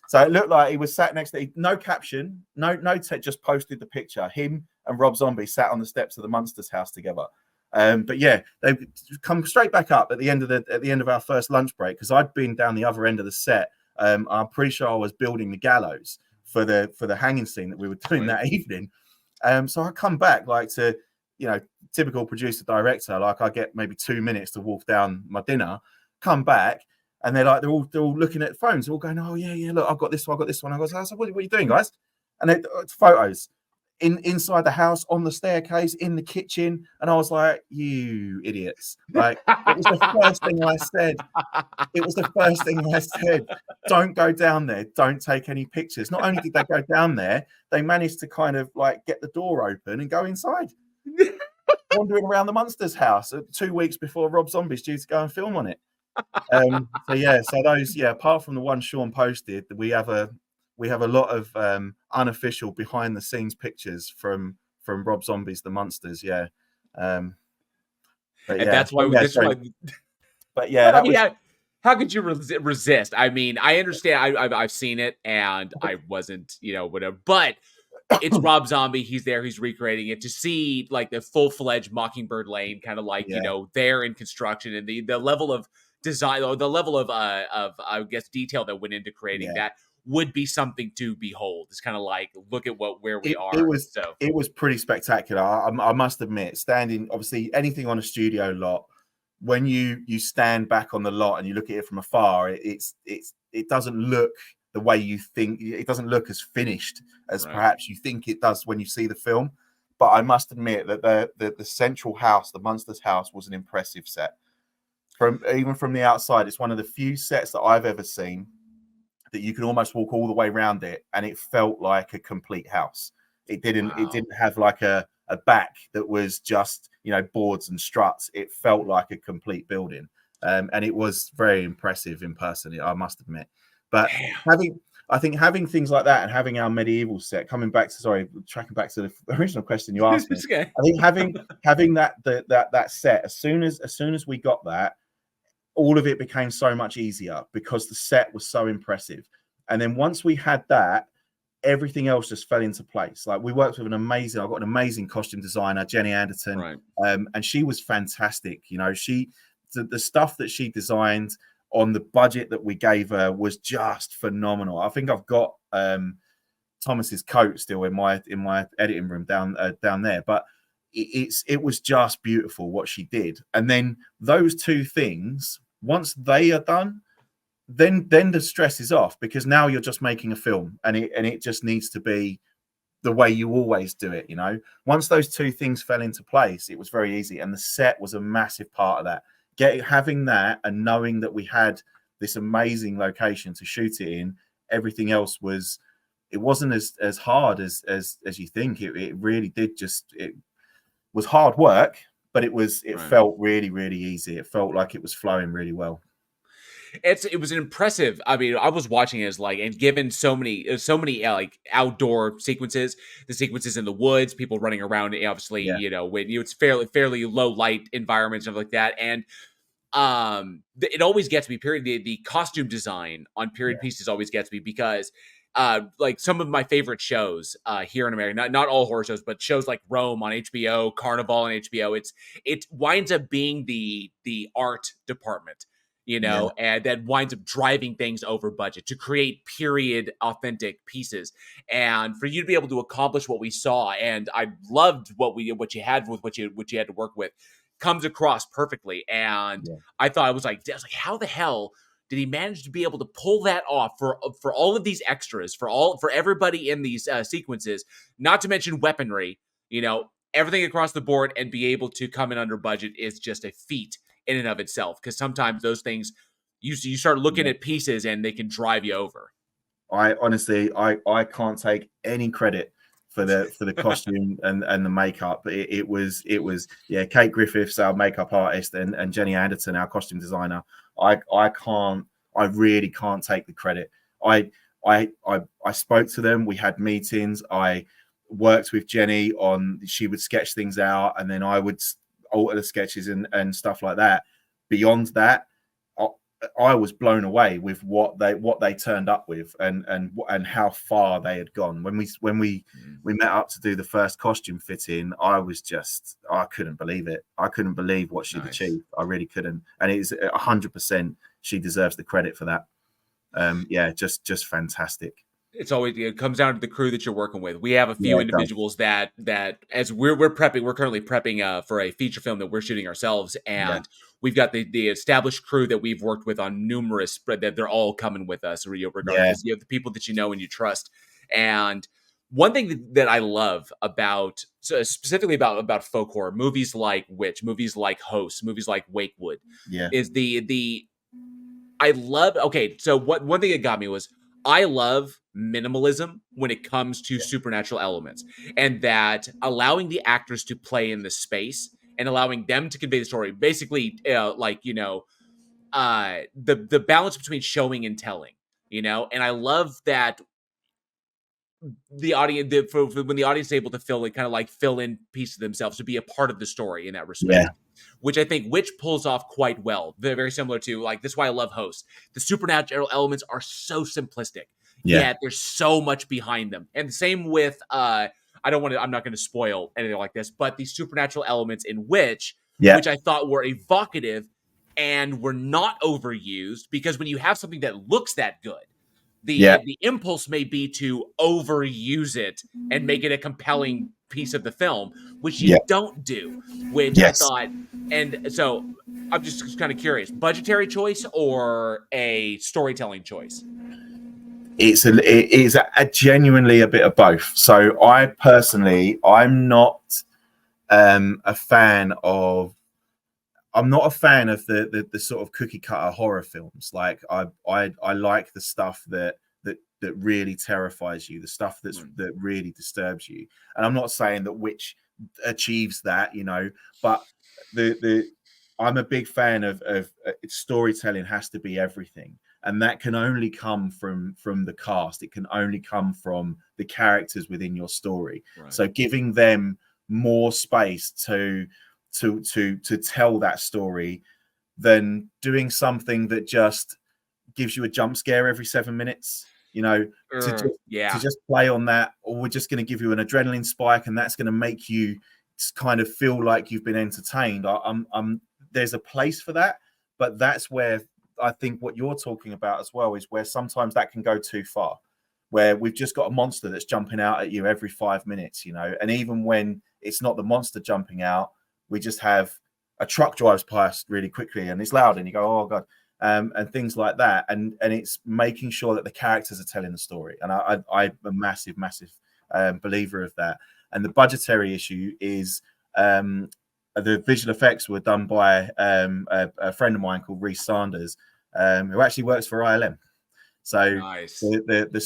So it looked like he was sat next to, no caption, no text, just posted the picture. Him and Rob Zombie sat on the steps of the Munsters house together. But yeah, they come straight back up at the end of our first lunch break, because I'd been down the other end of the set. I'm pretty sure I was building the gallows for the hanging scene that we were doing that evening. So I come back, like, to, typical producer director, like, I get maybe 2 minutes to wolf down my dinner, come back, and they're all looking at phones, they're all going, oh yeah, look, I've got this one, I was like, what are you doing, guys? And it's photos inside the house, on the staircase, in the kitchen, and I was like, you idiots. Like, it was the first thing I said. It was the first thing I said. Don't go down there. Don't take any pictures. Not only did they go down there, they managed to kind of like get the door open and go inside. Wandering around the Munsters house 2 weeks before Rob Zombie's due to go and film on it. So those, apart from the one Sean posted, we have a lot of unofficial behind the scenes pictures from Rob Zombie's The Munsters. That's why But yeah, how could you resist? I mean, I understand. I've seen it, and I wasn't, whatever. But it's Rob Zombie. He's there. He's recreating it. To see like the full-fledged Mockingbird Lane, kind of like there in construction, and the level of design, or the level of I guess detail that went into creating that would be something to behold. It's kind of like, look at where we are. It was pretty spectacular. I must admit, standing, obviously anything on a studio lot, when you stand back on the lot and you look at it from afar, it doesn't look the way you think. It doesn't look as finished as perhaps you think it does when you see the film. But I must admit that the central house, the Munsters house, was an impressive set. Even from the outside, it's one of the few sets that I've ever seen that you can almost walk all the way around it and it felt like a complete house. It didn't have like a back that was just, boards and struts. It felt like a complete building. And it was very impressive in person, I must admit. But having things like that, and having our medieval set, tracking back to the original question you asked me. Okay. I think having that set, as soon as we got that, all of it became so much easier because the set was so impressive. And then once we had that, everything else just fell into place. Like, we worked with I've got an amazing costume designer, Jenny Anderton, and she was fantastic. The stuff that she designed on the budget that we gave her was just phenomenal. I think I've got Thomas's coat still in my editing room down there, but it was just beautiful what she did. And then those two things, once they are done, then the stress is off, because now you're just making a film, and it just needs to be the way you always do it. Once those two things fell into place, it was very easy, and the set was a massive part of that. Having that and knowing that we had this amazing location to shoot it in, everything else wasn't as hard as you think. It really did it was hard work, but it felt really, really easy. It felt like it was flowing really well. It was an impressive. I mean, I was watching it and given so many like outdoor sequences, the sequences in the woods, people running around, obviously, when it's fairly low light environment, stuff like that. And it always gets me, the costume design on period pieces always gets me, because like some of my favorite shows here in America, not all horror shows, but shows like Rome on HBO, Carnival on HBO, it winds up being the art department, and that winds up driving things over budget to create period authentic pieces. And for you to be able to accomplish what we saw, and I loved what you had with what you had to work with, comes across perfectly. And I thought, I was like, how the hell did he manage to be able to pull that off for all of these extras, for everybody in these sequences, not to mention weaponry, everything across the board, and be able to come in under budget is just a feat in and of itself. Because sometimes those things, you start looking at pieces and they can drive you over. I honestly can't take any credit for the costume and the makeup. It was Kate Griffiths, our makeup artist, and Jenny Anderton, our costume designer. I really can't take the credit. I spoke to them. We had meetings. I worked with Jenny she would sketch things out, and then I would alter the sketches and stuff like that. Beyond that, I was blown away with what they turned up with, and how far they had gone. When we met up to do the first costume fitting, I couldn't believe it. I couldn't believe what she'd Nice. achieved. I really couldn't. And it's 100%. She deserves the credit for that. Yeah, just fantastic. It's always, it comes down to the crew that you're working with. We have a Yeah, few it does. individuals that as we're prepping, we're currently prepping for a feature film that we're shooting ourselves, Yeah, and we've got the established crew that we've worked with on numerous, but that they're all coming with us, yeah, regardless. You have the people that you know and you trust. And one thing that I love about, so specifically about folk horror movies like Witch, movies like Host, movies like Wakewood, yeah, is the I love, okay, so what one thing that got me was I love minimalism when it comes to yeah, supernatural elements, and that allowing the actors to play in the space and allowing them to convey the story, basically, like, the balance between showing and telling, and I love that the audience, for when the audience is able to fill it, kind of like fill in pieces of themselves to be a part of the story in that yeah, respect, which I think Witch pulls off quite well. They're very similar to, like, this is why I love Host. The supernatural elements are so simplistic, yeah, yet there's so much behind them. And the same with I'm not going to spoil anything like this, but the supernatural elements in Witch, yeah, which I thought were evocative and were not overused, because when you have something that looks that good, yeah, the impulse may be to overuse it and make it a compelling piece of the film, which you yeah. don't do. Which I Yes. thought, and so I'm just kind of curious: budgetary choice or a storytelling choice? It is a genuinely a bit of both. So I personally, a fan of I'm not a fan of the sort of cookie cutter horror films. Like I like the stuff that really terrifies you, the stuff that really disturbs you. And I'm not saying that Witch achieves that, but the I'm a big fan of storytelling has to be everything, and that can only come from the cast. It can only come from the characters within your story. Right. So giving them more space to tell that story than doing something that just gives you a jump scare every 7 minutes, to just to Yeah. just play on that, or we're just going to give you an adrenaline spike and that's going to make you kind of feel like you've been entertained. I'm there's a place for that, but that's where I think what you're talking about as well is where sometimes that can go too far, where we've just got a monster that's jumping out at you every 5 minutes, and even when it's not the monster jumping out, we just have a truck drives past really quickly and it's loud and you go, oh God, and things like that. And it's making sure that the characters are telling the story. And I'm a massive, massive believer of that. And the budgetary issue is the visual effects were done by a friend of mine called Reese Sanders, who actually works for ILM. So Nice. the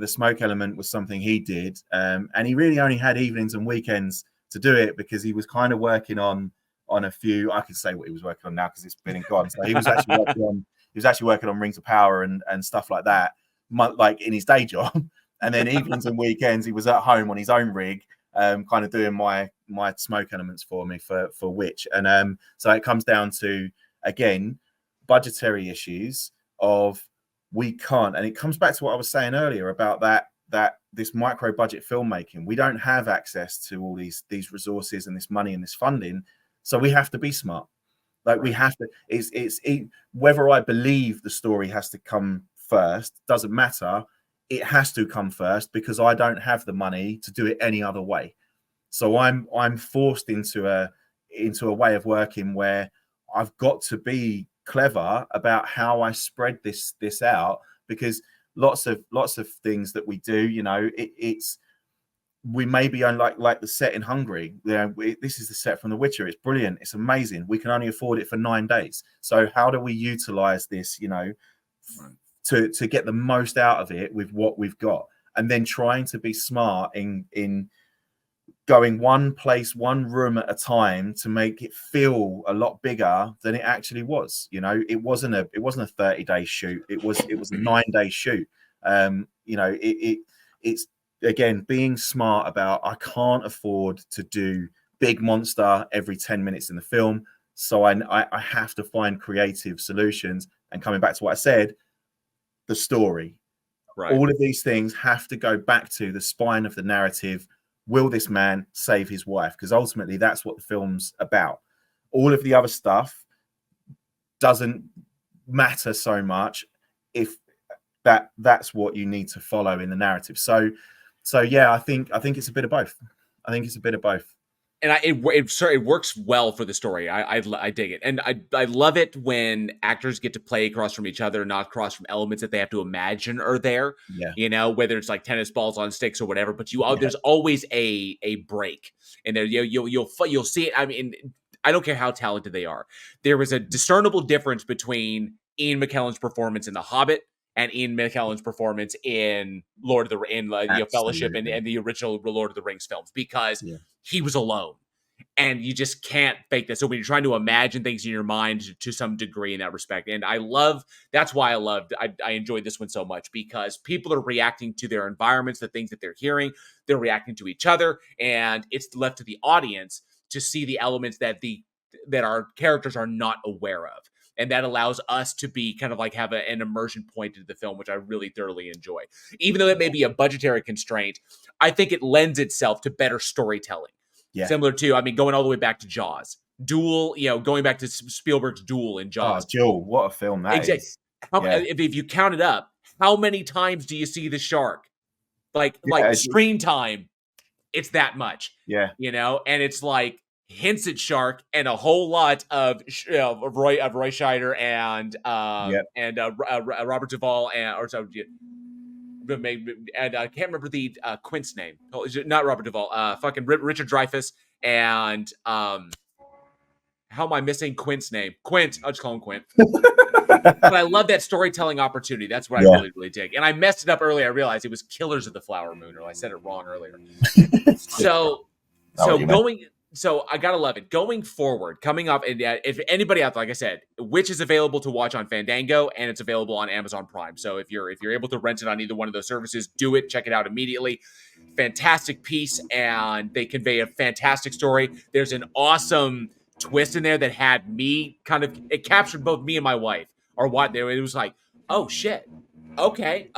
smoke element was something he did, and he really only had evenings and weekends to do it because he was kind of working on a few. I could say what he was working on now because it's been and gone. So he was actually working on Rings of Power and stuff like that, like in his day job. And then evenings and weekends he was at home on his own rig, kind of doing my smoke elements for me for Witch. And so it comes down to, again, budgetary issues of we can't, and it comes back to what I was saying earlier about that this micro budget filmmaking. We don't have access to all these resources and this money and this funding, so we have to be smart. Like we have to. Whether I believe the story has to come first doesn't matter. It has to come first because I don't have the money to do it any other way. So I'm forced into a way of working where I've got to be clever about how I spread this out, because lots of things that we do, it's we may be on like the set in Hungary. This is the set from The Witcher. It's brilliant. It's amazing. We can only afford it for 9 days. So how do we utilize this, to get the most out of it with what we've got, and then trying to be smart in going one place, one room at a time to make it feel a lot bigger than it actually was. It wasn't a 30-day shoot. It was a 9-day shoot. It's again being smart about, I can't afford to do big monster every 10 minutes in the film. So I have to find creative solutions And coming back to what I said, the story. Right. All of these things have to go back to the spine of the narrative. Will this man save his wife? Because ultimately that's what the film's about. All of the other stuff doesn't matter so much if that's what you need to follow in the narrative. So yeah, I think it's a bit of both. I think it's a bit of both. And it works well for the story. I dig it, and I love it when actors get to play across from each other, not across from elements that they have to imagine are there. Yeah. You know, whether it's like tennis balls on sticks or whatever. But there's always a break, and there you'll see it. I mean, I don't care how talented they are. There was a discernible difference between Ian McKellen's performance in The Hobbit and Ian McKellen's performance in Fellowship and the original Lord of the Rings films, because he was alone. And you just can't fake that. So when you're trying to imagine things in your mind to some degree in that respect. And that's why I enjoyed this one so much, because people are reacting to their environments, the things that they're hearing, they're reacting to each other. And it's left to the audience to see the elements that our characters are not aware of. And that allows us to be kind of like have an immersion point into the film, which I really thoroughly enjoy. Even though that may be a budgetary constraint, I think it lends itself to better storytelling. Yeah. Similar to, I mean, going all the way back to Jaws. Duel, going back to Spielberg's Duel in Jaws. Oh, Duel, what a film that is. If you count it up, how many times do you see the shark? Like screen time, it's that much. Yeah. And it's like hints at shark and a whole lot of Roy Scheider and Robert Duvall and I can't remember the Quint's name. Oh, not Robert Duvall. Fucking Richard Dreyfuss and how am I missing Quint's name? Quint. I'll just call him Quint. But I love that storytelling opportunity. That's what I really, really dig. And I messed it up earlier. I realized it was Killers of the Flower Moon, or I said it wrong earlier. So I gotta love it. Going forward, coming up, and if anybody out there, like I said, Witch is available to watch on Fandango, and it's available on Amazon Prime. So if you're able to rent it on either one of those services, do it. Check it out immediately. Fantastic piece, and they convey a fantastic story. There's an awesome twist in there that had me it captured both me and my wife. Or what? It was like, oh shit. Okay,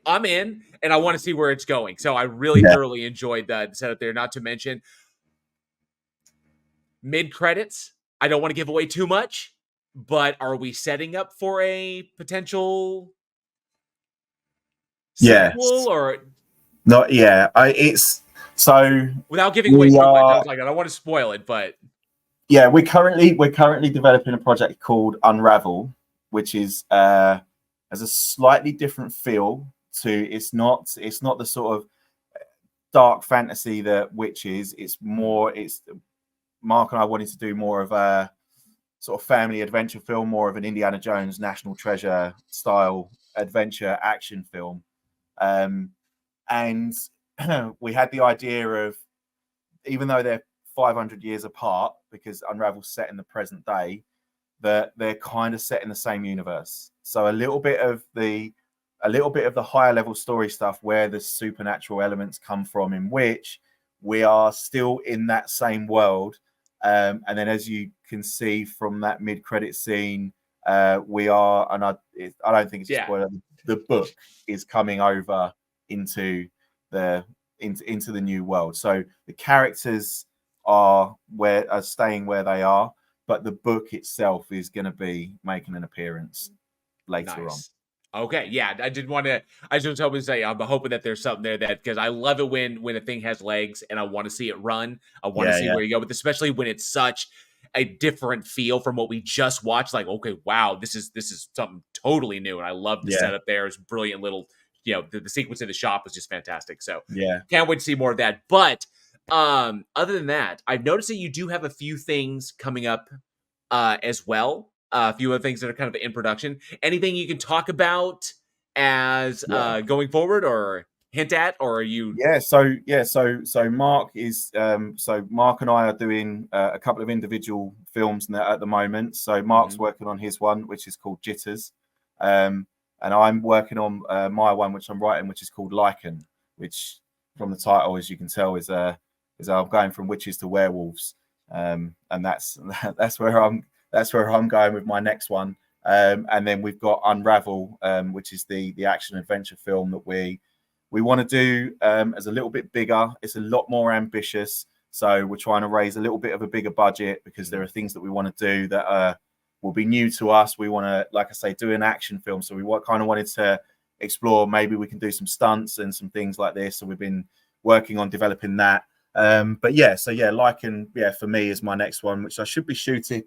I'm in, and I want to see where it's going. So I really thoroughly enjoyed the setup there. Not to mention, mid-credits, I don't want to give away too much, but are we setting up for a potential sequel or not? Yeah, it's so without giving away too much. I was like, I don't want to spoil it, but yeah, we're currently developing a project called Unravel, which is has a slightly different feel to. It's not the sort of dark fantasy that Witch is. It's Mark and I wanted to do more of a sort of family adventure film, more of an Indiana Jones National Treasure style adventure action film. And we had the idea of, even though they're 500 years apart, because Unravel's set in the present day, that they're kind of set in the same universe. So a little bit of the higher level story stuff where the supernatural elements come from in Witch, we are still in that same world. And then, as you can see from that mid-credit scene, we are, and I don't think it's a spoiler. The book is coming over into the new world. So the characters are staying where they are, but the book itself is going to be making an appearance later on. Okay, yeah, I just want to say I'm hoping that there's something there, that because I love it when a thing has legs and I want to see it run. I want to see where you go, but especially when it's such a different feel from what we just watched. Like, okay, wow, this is something totally new, and I love the setup there. It's brilliant little, the sequence in the shop was just fantastic. So can't wait to see more of that. But other than that, I've noticed that you do have a few things coming up as well. A few other things that are kind of in production. Anything you can talk about as going forward, or hint at, or are you? So Mark is so Mark and I are doing a couple of individual films at the moment. So Mark's working on his one, which is called Jitters, and I'm working on my one, which I'm writing, which is called Lichen, which from the title, as you can tell, is I'm going from witches to werewolves, and that's where I'm going with my next one. And then we've got Unravel, which is the action adventure film that we want to do as a little bit bigger. It's a lot more ambitious. So we're trying to raise a little bit of a bigger budget because there are things that we want to do that will be new to us. We want to, like I say, do an action film. So we kind of wanted to explore, maybe we can do some stunts and some things like this. So we've been working on developing that. But yeah, so yeah, Lycan, yeah, for me is my next one, which I should be shooting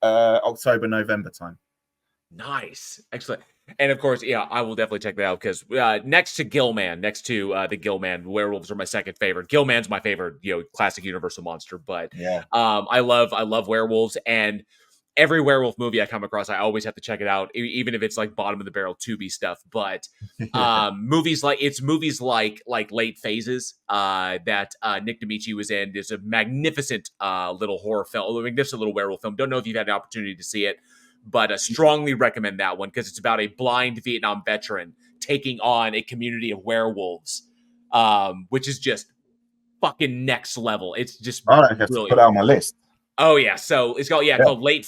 October, November time. Nice. Excellent. And of course, yeah, I will definitely check that out because next to Gilman, the Gilman, werewolves are my second favorite. Gilman's my favorite, classic Universal monster. But yeah, I love werewolves, and every werewolf movie I come across, I always have to check it out, even if it's like bottom of the barrel Tubi stuff. But movies like Late Phases that Nick D'Amici was in. There's a magnificent little horror film, a magnificent little werewolf film. Don't know if you've had an opportunity to see it, but I strongly recommend that one because it's about a blind Vietnam veteran taking on a community of werewolves, which is just fucking next level. It's just I have to put that on my list. Oh yeah, so it's called Late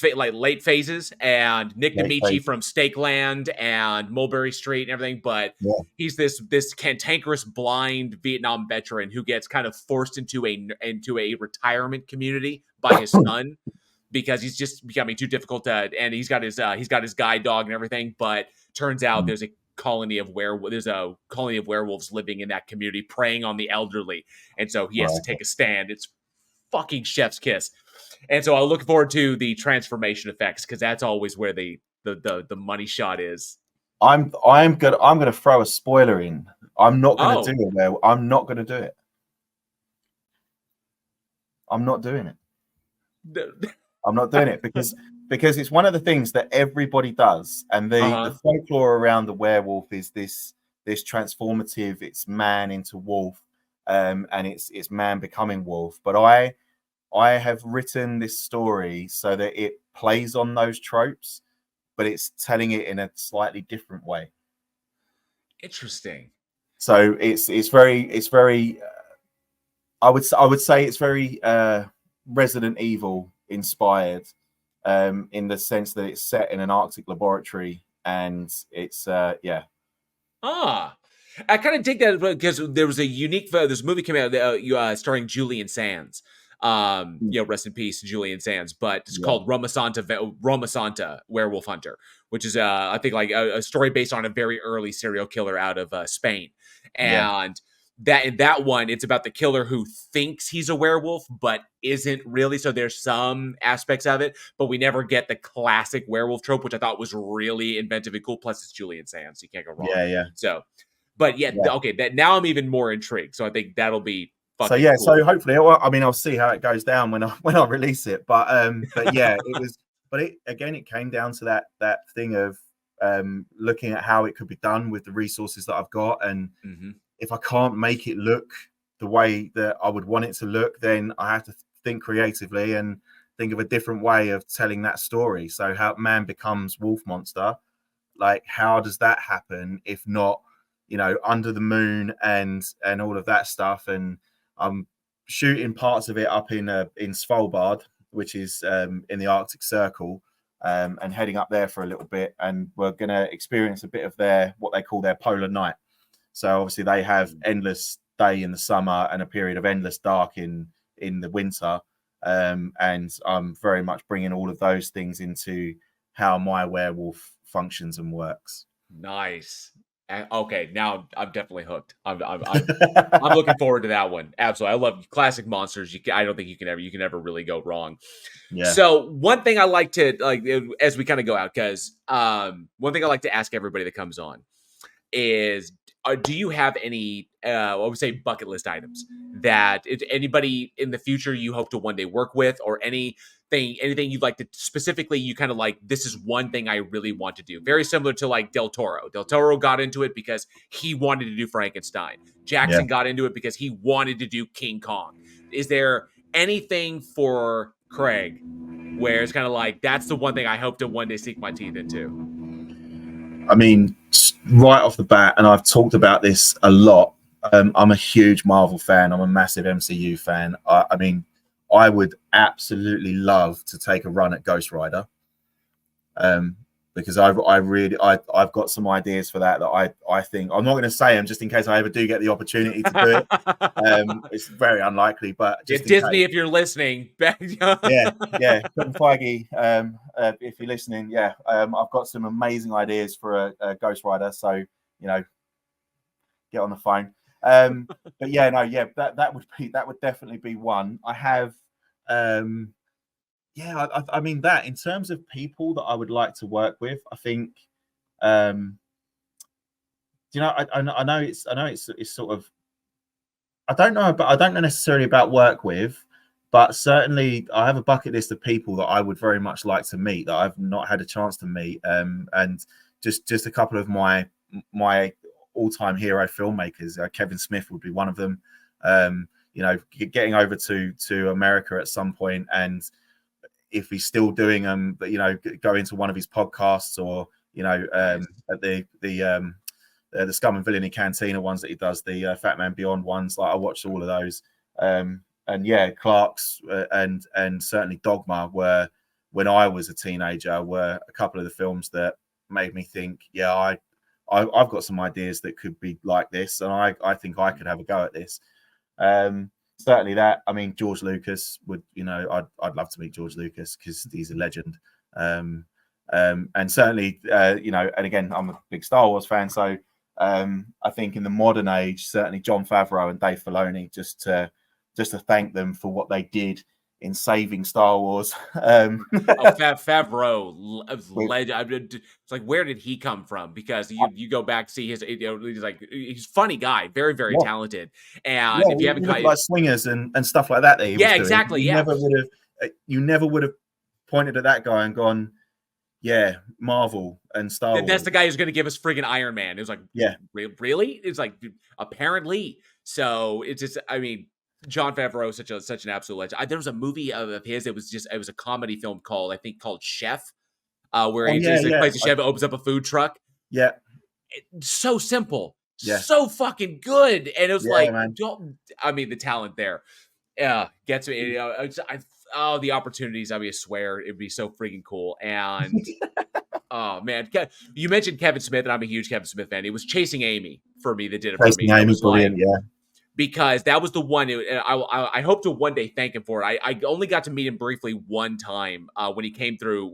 Phases, and Nick D'Amici from Stakeland and Mulberry Street and everything. But he's this cantankerous blind Vietnam veteran who gets kind of forced into a retirement community by his son. Because he's just becoming too difficult and he's got his guide dog and everything. But turns out there's a colony of werewolves living in that community, preying on the elderly, and so he has to take a stand. It's fucking chef's kiss, and so I look forward to the transformation effects because that's always where the money shot is. I'm gonna throw a spoiler in. I'm not gonna do it there. I'm not gonna do it. I'm not doing it. I'm not doing it because it's one of the things that everybody does, and the folklore around the werewolf is this transformative. It's man into wolf, and it's man becoming wolf. But I have written this story so that it plays on those tropes, but it's telling it in a slightly different way. Interesting. So it's very. I would say it's very Resident Evil inspired, in the sense that it's set in an Arctic laboratory, and it's I kind of dig that because there was a unique this movie came out starring Julian Sands, rest in peace Julian Sands, but it's called Roma Santa Werewolf Hunter, which is I think like a story based on a very early serial killer out of Spain, and that in that one, it's about the killer who thinks he's a werewolf, but isn't really. So there's some aspects of it, but we never get the classic werewolf trope, which I thought was really inventive and cool. Plus, it's Julian Sands, so you can't go wrong. Yeah. So, but okay. That now I'm even more intrigued. So I think that'll be fucking cool. So hopefully, I'll see how it goes down when I release it. But yeah, it was. But it came down to that thing of looking at how it could be done with the resources that I've got, and if I can't make it look the way that I would want it to look, then I have to think creatively and think of a different way of telling that story. So how man becomes wolf monster, like how does that happen if not, under the moon and all of that stuff. And I'm shooting parts of it up in Svalbard, which is in the Arctic Circle, and heading up there for a little bit. And we're going to experience a bit of what they call their polar night. So obviously they have endless day in the summer and a period of endless dark in the winter. And I'm very much bringing all of those things into how my werewolf functions and works. Nice. Okay, now I'm definitely hooked. I'm looking forward to that one. Absolutely, I love classic monsters. I don't think you can ever really go wrong. Yeah. So one thing I like to as we kind of go out, because one thing I like to ask everybody that comes on is, do you have any I would say bucket list items that anybody in the future you hope to one day work with, or anything you'd like to specifically, you kind of like, this is one thing I really want to do? Very similar to like Del Toro. Del Toro got into it because he wanted to do Frankenstein. Jackson got into it because he wanted to do King Kong. Is there anything for Craig where it's kind of like, that's the one thing I hope to one day sink my teeth into? I mean, right off the bat, and I've talked about this a lot, I'm a huge Marvel fan. I'm a massive MCU fan. I mean, I would absolutely love to take a run at Ghost Rider, because I've got some ideas for that I think I'm not going to say them just in case I ever do get the opportunity to do it. It's very unlikely, but just in Disney, case. if you're listening, Yeah, Kevin Feige, if you're listening, I've got some amazing ideas for a Ghost Rider, so get on the phone. But that would definitely be one. I have, I mean, that in terms of people that I would like to work with, I think, I know it's sort of, I don't know necessarily about work with, but certainly I have a bucket list of people that I would very much like to meet that I've not had a chance to meet. And just a couple of my all-time hero filmmakers. Kevin Smith would be one of them. Getting over to America at some point, and if he's still doing them, but go into one of his podcasts, or at the Scum and Villainy Cantina ones that he does, the Fat Man Beyond ones. Like, I watched all of those. And yeah, Clark's and certainly Dogma were, when I was a teenager, were a couple of the films that made me think, I've got some ideas that could be like this, and I think I could have a go at this. Certainly that. I mean, George Lucas would, I'd love to meet George Lucas because he's a legend. And certainly, and again, I'm a big Star Wars fan, so I think in the modern age, certainly Jon Favreau and Dave Filoni, just to thank them for what they did in saving Star Wars. Favreau, it's like, where did he come from? Because you go back, see his, he's like, he's a funny guy, very, very talented. And if you haven't got like Swingers and stuff like that he was doing, exactly, you never would have pointed at that guy and gone, Marvel and Star Wars. That's the guy who's going to give us friggin' Iron Man. It was like, really? It's like, apparently. So it's just, I mean, Jon Favreau is such an absolute legend. There was a movie of his. It was a comedy film called Chef, where he plays a chef, opens up a food truck. Yeah, it's so simple, so fucking good, and it was the talent there, gets me. The opportunities. I swear it'd be so freaking cool. And oh man, you mentioned Kevin Smith, and I'm a huge Kevin Smith fan. It was Chasing Amy for me that did it for me. Amy, brilliant, because that was the one. I hope to one day thank him for it. I only got to meet him briefly one time when he came through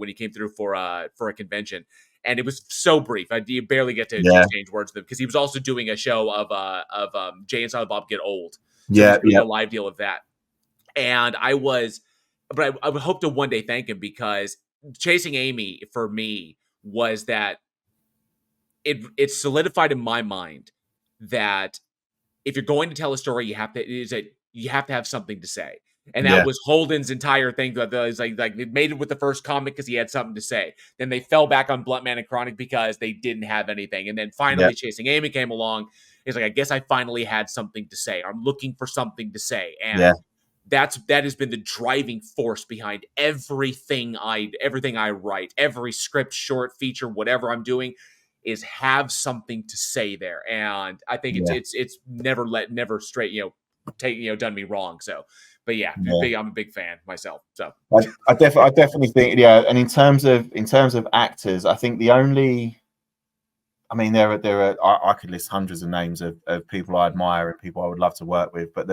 for a convention, and it was so brief. I barely get to exchange words with him because he was also doing a show of Jay and Silent Bob Get Old. So he was doing a live deal of that, and I would hope to one day thank him, because Chasing Amy for me was that it solidified in my mind that if you're going to tell a story, you have to have something to say. And that was Holden's entire thing. That was like they made it with the first comic because he had something to say. Then they fell back on Blunt Man and Chronic because they didn't have anything. And then finally Chasing Amy came along. It's like, I guess I finally had something to say. I'm looking for something to say. And that has been the driving force behind everything I write, every script, short, feature, whatever I'm doing, is have something to say there. And I think it's never straight, done me wrong. So, but I'm a big fan myself. So I definitely think, and in terms of actors, I think the only, I mean, there are I could list hundreds of names of people I admire and people I would love to work with, but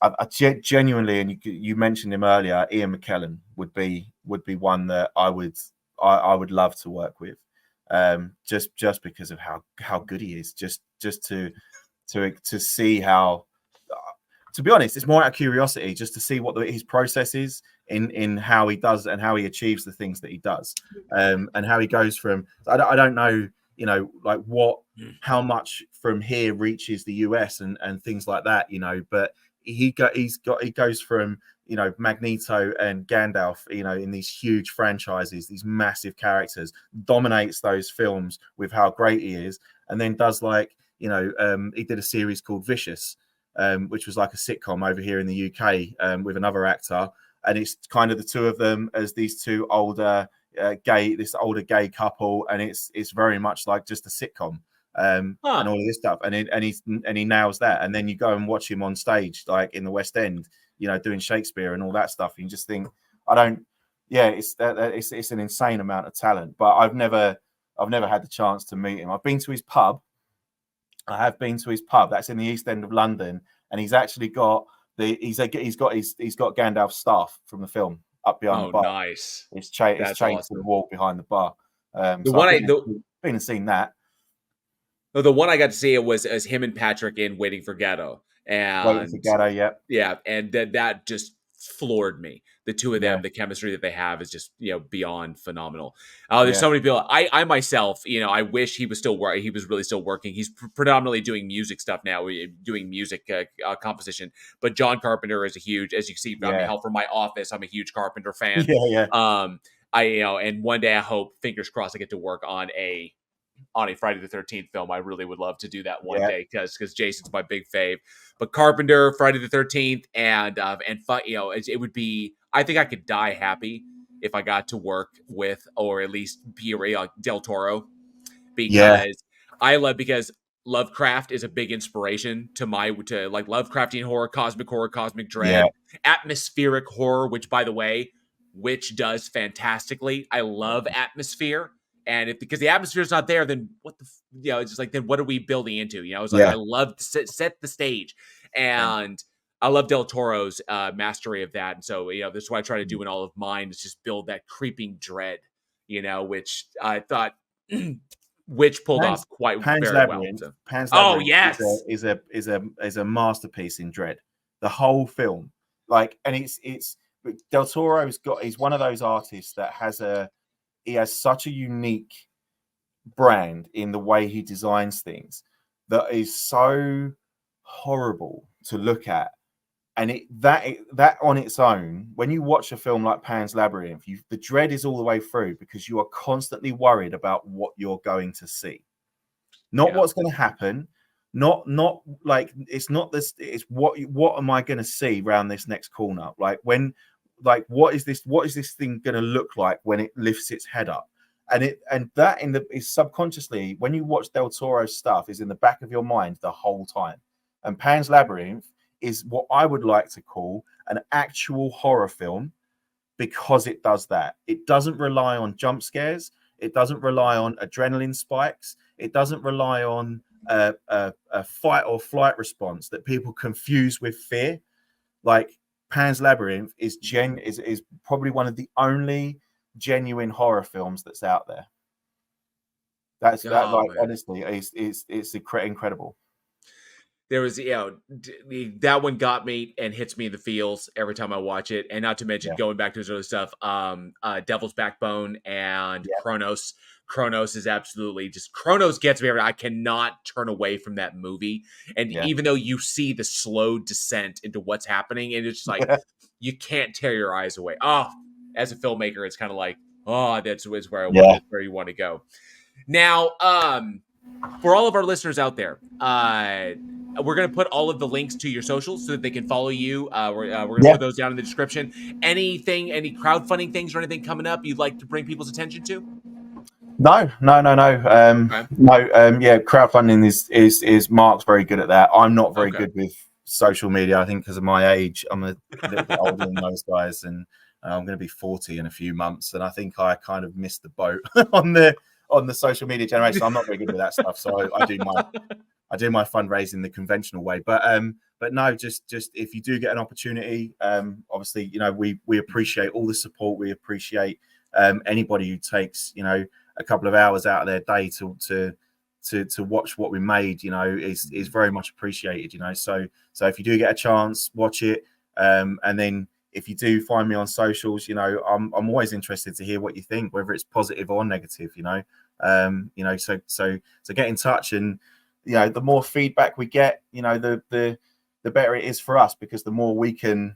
I genuinely, and you mentioned him earlier, Ian McKellen would be one that I would love to work with, just because of how good he is, just to see how, to be honest, it's more out of curiosity, just to see what his process is in how he does and how he achieves the things that he does, and how he goes from, I don't know, like how much from here reaches the US and things like that, but he goes from, Magneto and Gandalf, in these huge franchises, these massive characters, dominates those films with how great he is, and then does he did a series called Vicious, which was like a sitcom over here in the UK, with another actor, and it's kind of the two of them as these two older gay couple, and it's very much like just a sitcom. And all of this stuff, and he nails that. And then you go and watch him on stage, like in the West End, doing Shakespeare and all that stuff. And you just think, I don't, yeah, it's an insane amount of talent. But I've never had the chance to meet him. I've been to his pub. I have been to his pub. That's in the East End of London, and he's actually got he's got Gandalf's staff from the film up behind the Oh, bar. nice. It's That's chained to the awesome. wall behind the bar. The So one I've I been the been and seen that. the one I got to see it was as him and Patrick in Waiting for Godot, Waiting for and Gaddo, yeah, yeah, and that just floored me. The two of yeah, them, the chemistry that they have is just beyond phenomenal. There's yeah, so many people. I myself, I wish he was still working. He was really still working. He's predominantly doing music stuff now, doing music composition. But John Carpenter is a huge, as you can see, I mean, yeah, hell, from my office, I'm a huge Carpenter fan. yeah, yeah, I and one day I hope, fingers crossed, I get to work on a Friday the 13th film. I really would love to do that one yeah, day because Jason's my big fave. But Carpenter, Friday the 13th, it would be. I think I could die happy if I got to work with or at least be Del Toro yeah, because because Lovecraft is a big inspiration to like Lovecraftian horror, cosmic yeah, dread, atmospheric horror, which by the way, which does fantastically. I love atmosphere. And if because the atmosphere is not there, then what the it's just like then what are we building into? It's like I yeah, love to set the stage, yeah. and I love Del Toro's mastery of that. And so this is what I try to do in all of mine is just build that creeping dread, which I thought which pulled Pan's off quite Pan's very well. Labyrinth. So, Pan's oh Labyrinth yes, is a masterpiece in dread. The whole film, like, and it's Del Toro's got. He's one of those artists that he has such a unique brand in the way he designs things that is so horrible to look at. And that on its own, when you watch a film like Pan's Labyrinth, the dread is all the way through because you are constantly worried about what you're going to see, not yeah, what's going to happen, not like it's not this. It's what am I going to see around this next corner? Like what is this thing going to look like when it lifts its head up? And that is subconsciously when you watch Del Toro's stuff is in the back of your mind the whole time. And Pan's Labyrinth is what I would like to call an actual horror film because it does that. It doesn't rely on jump scares. It doesn't rely on adrenaline spikes. It doesn't rely on a fight or flight response that people confuse with fear. Like Pan's Labyrinth is probably one of the only genuine horror films that's out there. That oh like man. honestly, it's incredible. There was that one got me and hits me in the feels every time I watch it, and not to mention Yeah, going back to his early stuff, Devil's Backbone and yeah, Kronos. Kronos is absolutely just Kronos gets me. I cannot turn away from that movie, and yeah. even though you see the slow descent into what's happening, and it's just like you can't tear your eyes away. Oh, as a filmmaker, it's kind of like that's where I want. Yeah, That's where you want to go. Now, for all of our listeners out there, we're going to put all of the links to your socials so that they can follow you. We're going to yeah. put those down in the description. Any crowdfunding things or anything coming up you'd like to bring people's attention to? No, no, no, no. Okay. No, yeah, crowdfunding is Mark's very good at that. I'm not very Okay. good with social media. I think because of my age, I'm a little bit older than those guys, and I'm going to be 40 in a few months. And I think I kind of missed the boat on the social media generation. I'm not very good with that stuff, so I do my fundraising the conventional way. But no, just if you do get an opportunity, obviously, we appreciate all the support. We appreciate anybody who takes a couple of hours out of their day to watch what we made. Is very much appreciated. So if you do get a chance, watch it, and then if you do find me on socials, I'm always interested to hear what you think, whether it's positive or negative. So get in touch, and the more feedback we get, the better it is for us, because the more we can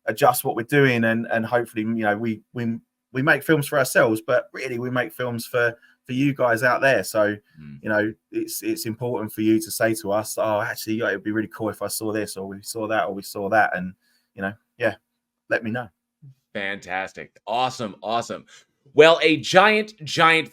adjust what we're doing, and hopefully we make films for ourselves, but really we make films for you guys out there. So it's important for you to say to us, oh, actually, it would be really cool if I saw this, or we saw that, or we saw that, and let me know. Fantastic. Awesome. Well, a giant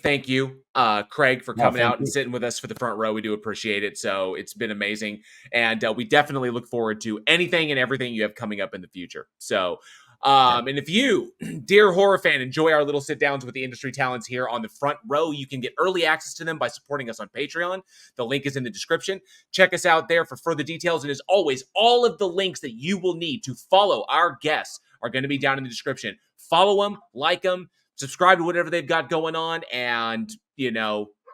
thank you, Craig, for No, coming thank out and you. sitting with us for the front row. We do appreciate it. So it's been amazing. And we definitely look forward to anything and everything you have coming up in the future. So And if you, dear horror fan, enjoy our little sit downs with the industry talents here on the front row, you can get early access to them by supporting us on Patreon. The link is in the description. Check us out there for further details. And as always, all of the links that you will need to follow our guests are going to be down in the description. Follow them, like them, subscribe to whatever they've got going on, and,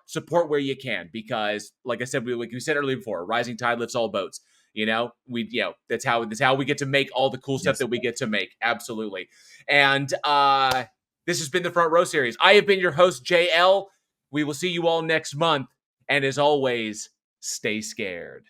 support where you can, because like I said, like we said earlier before, rising tide lifts all boats. That's how we get to make all the cool stuff that we get to make. Absolutely. And this has been the Front Row series. I have been your host, JL. We will see you all next month. And as always, stay scared.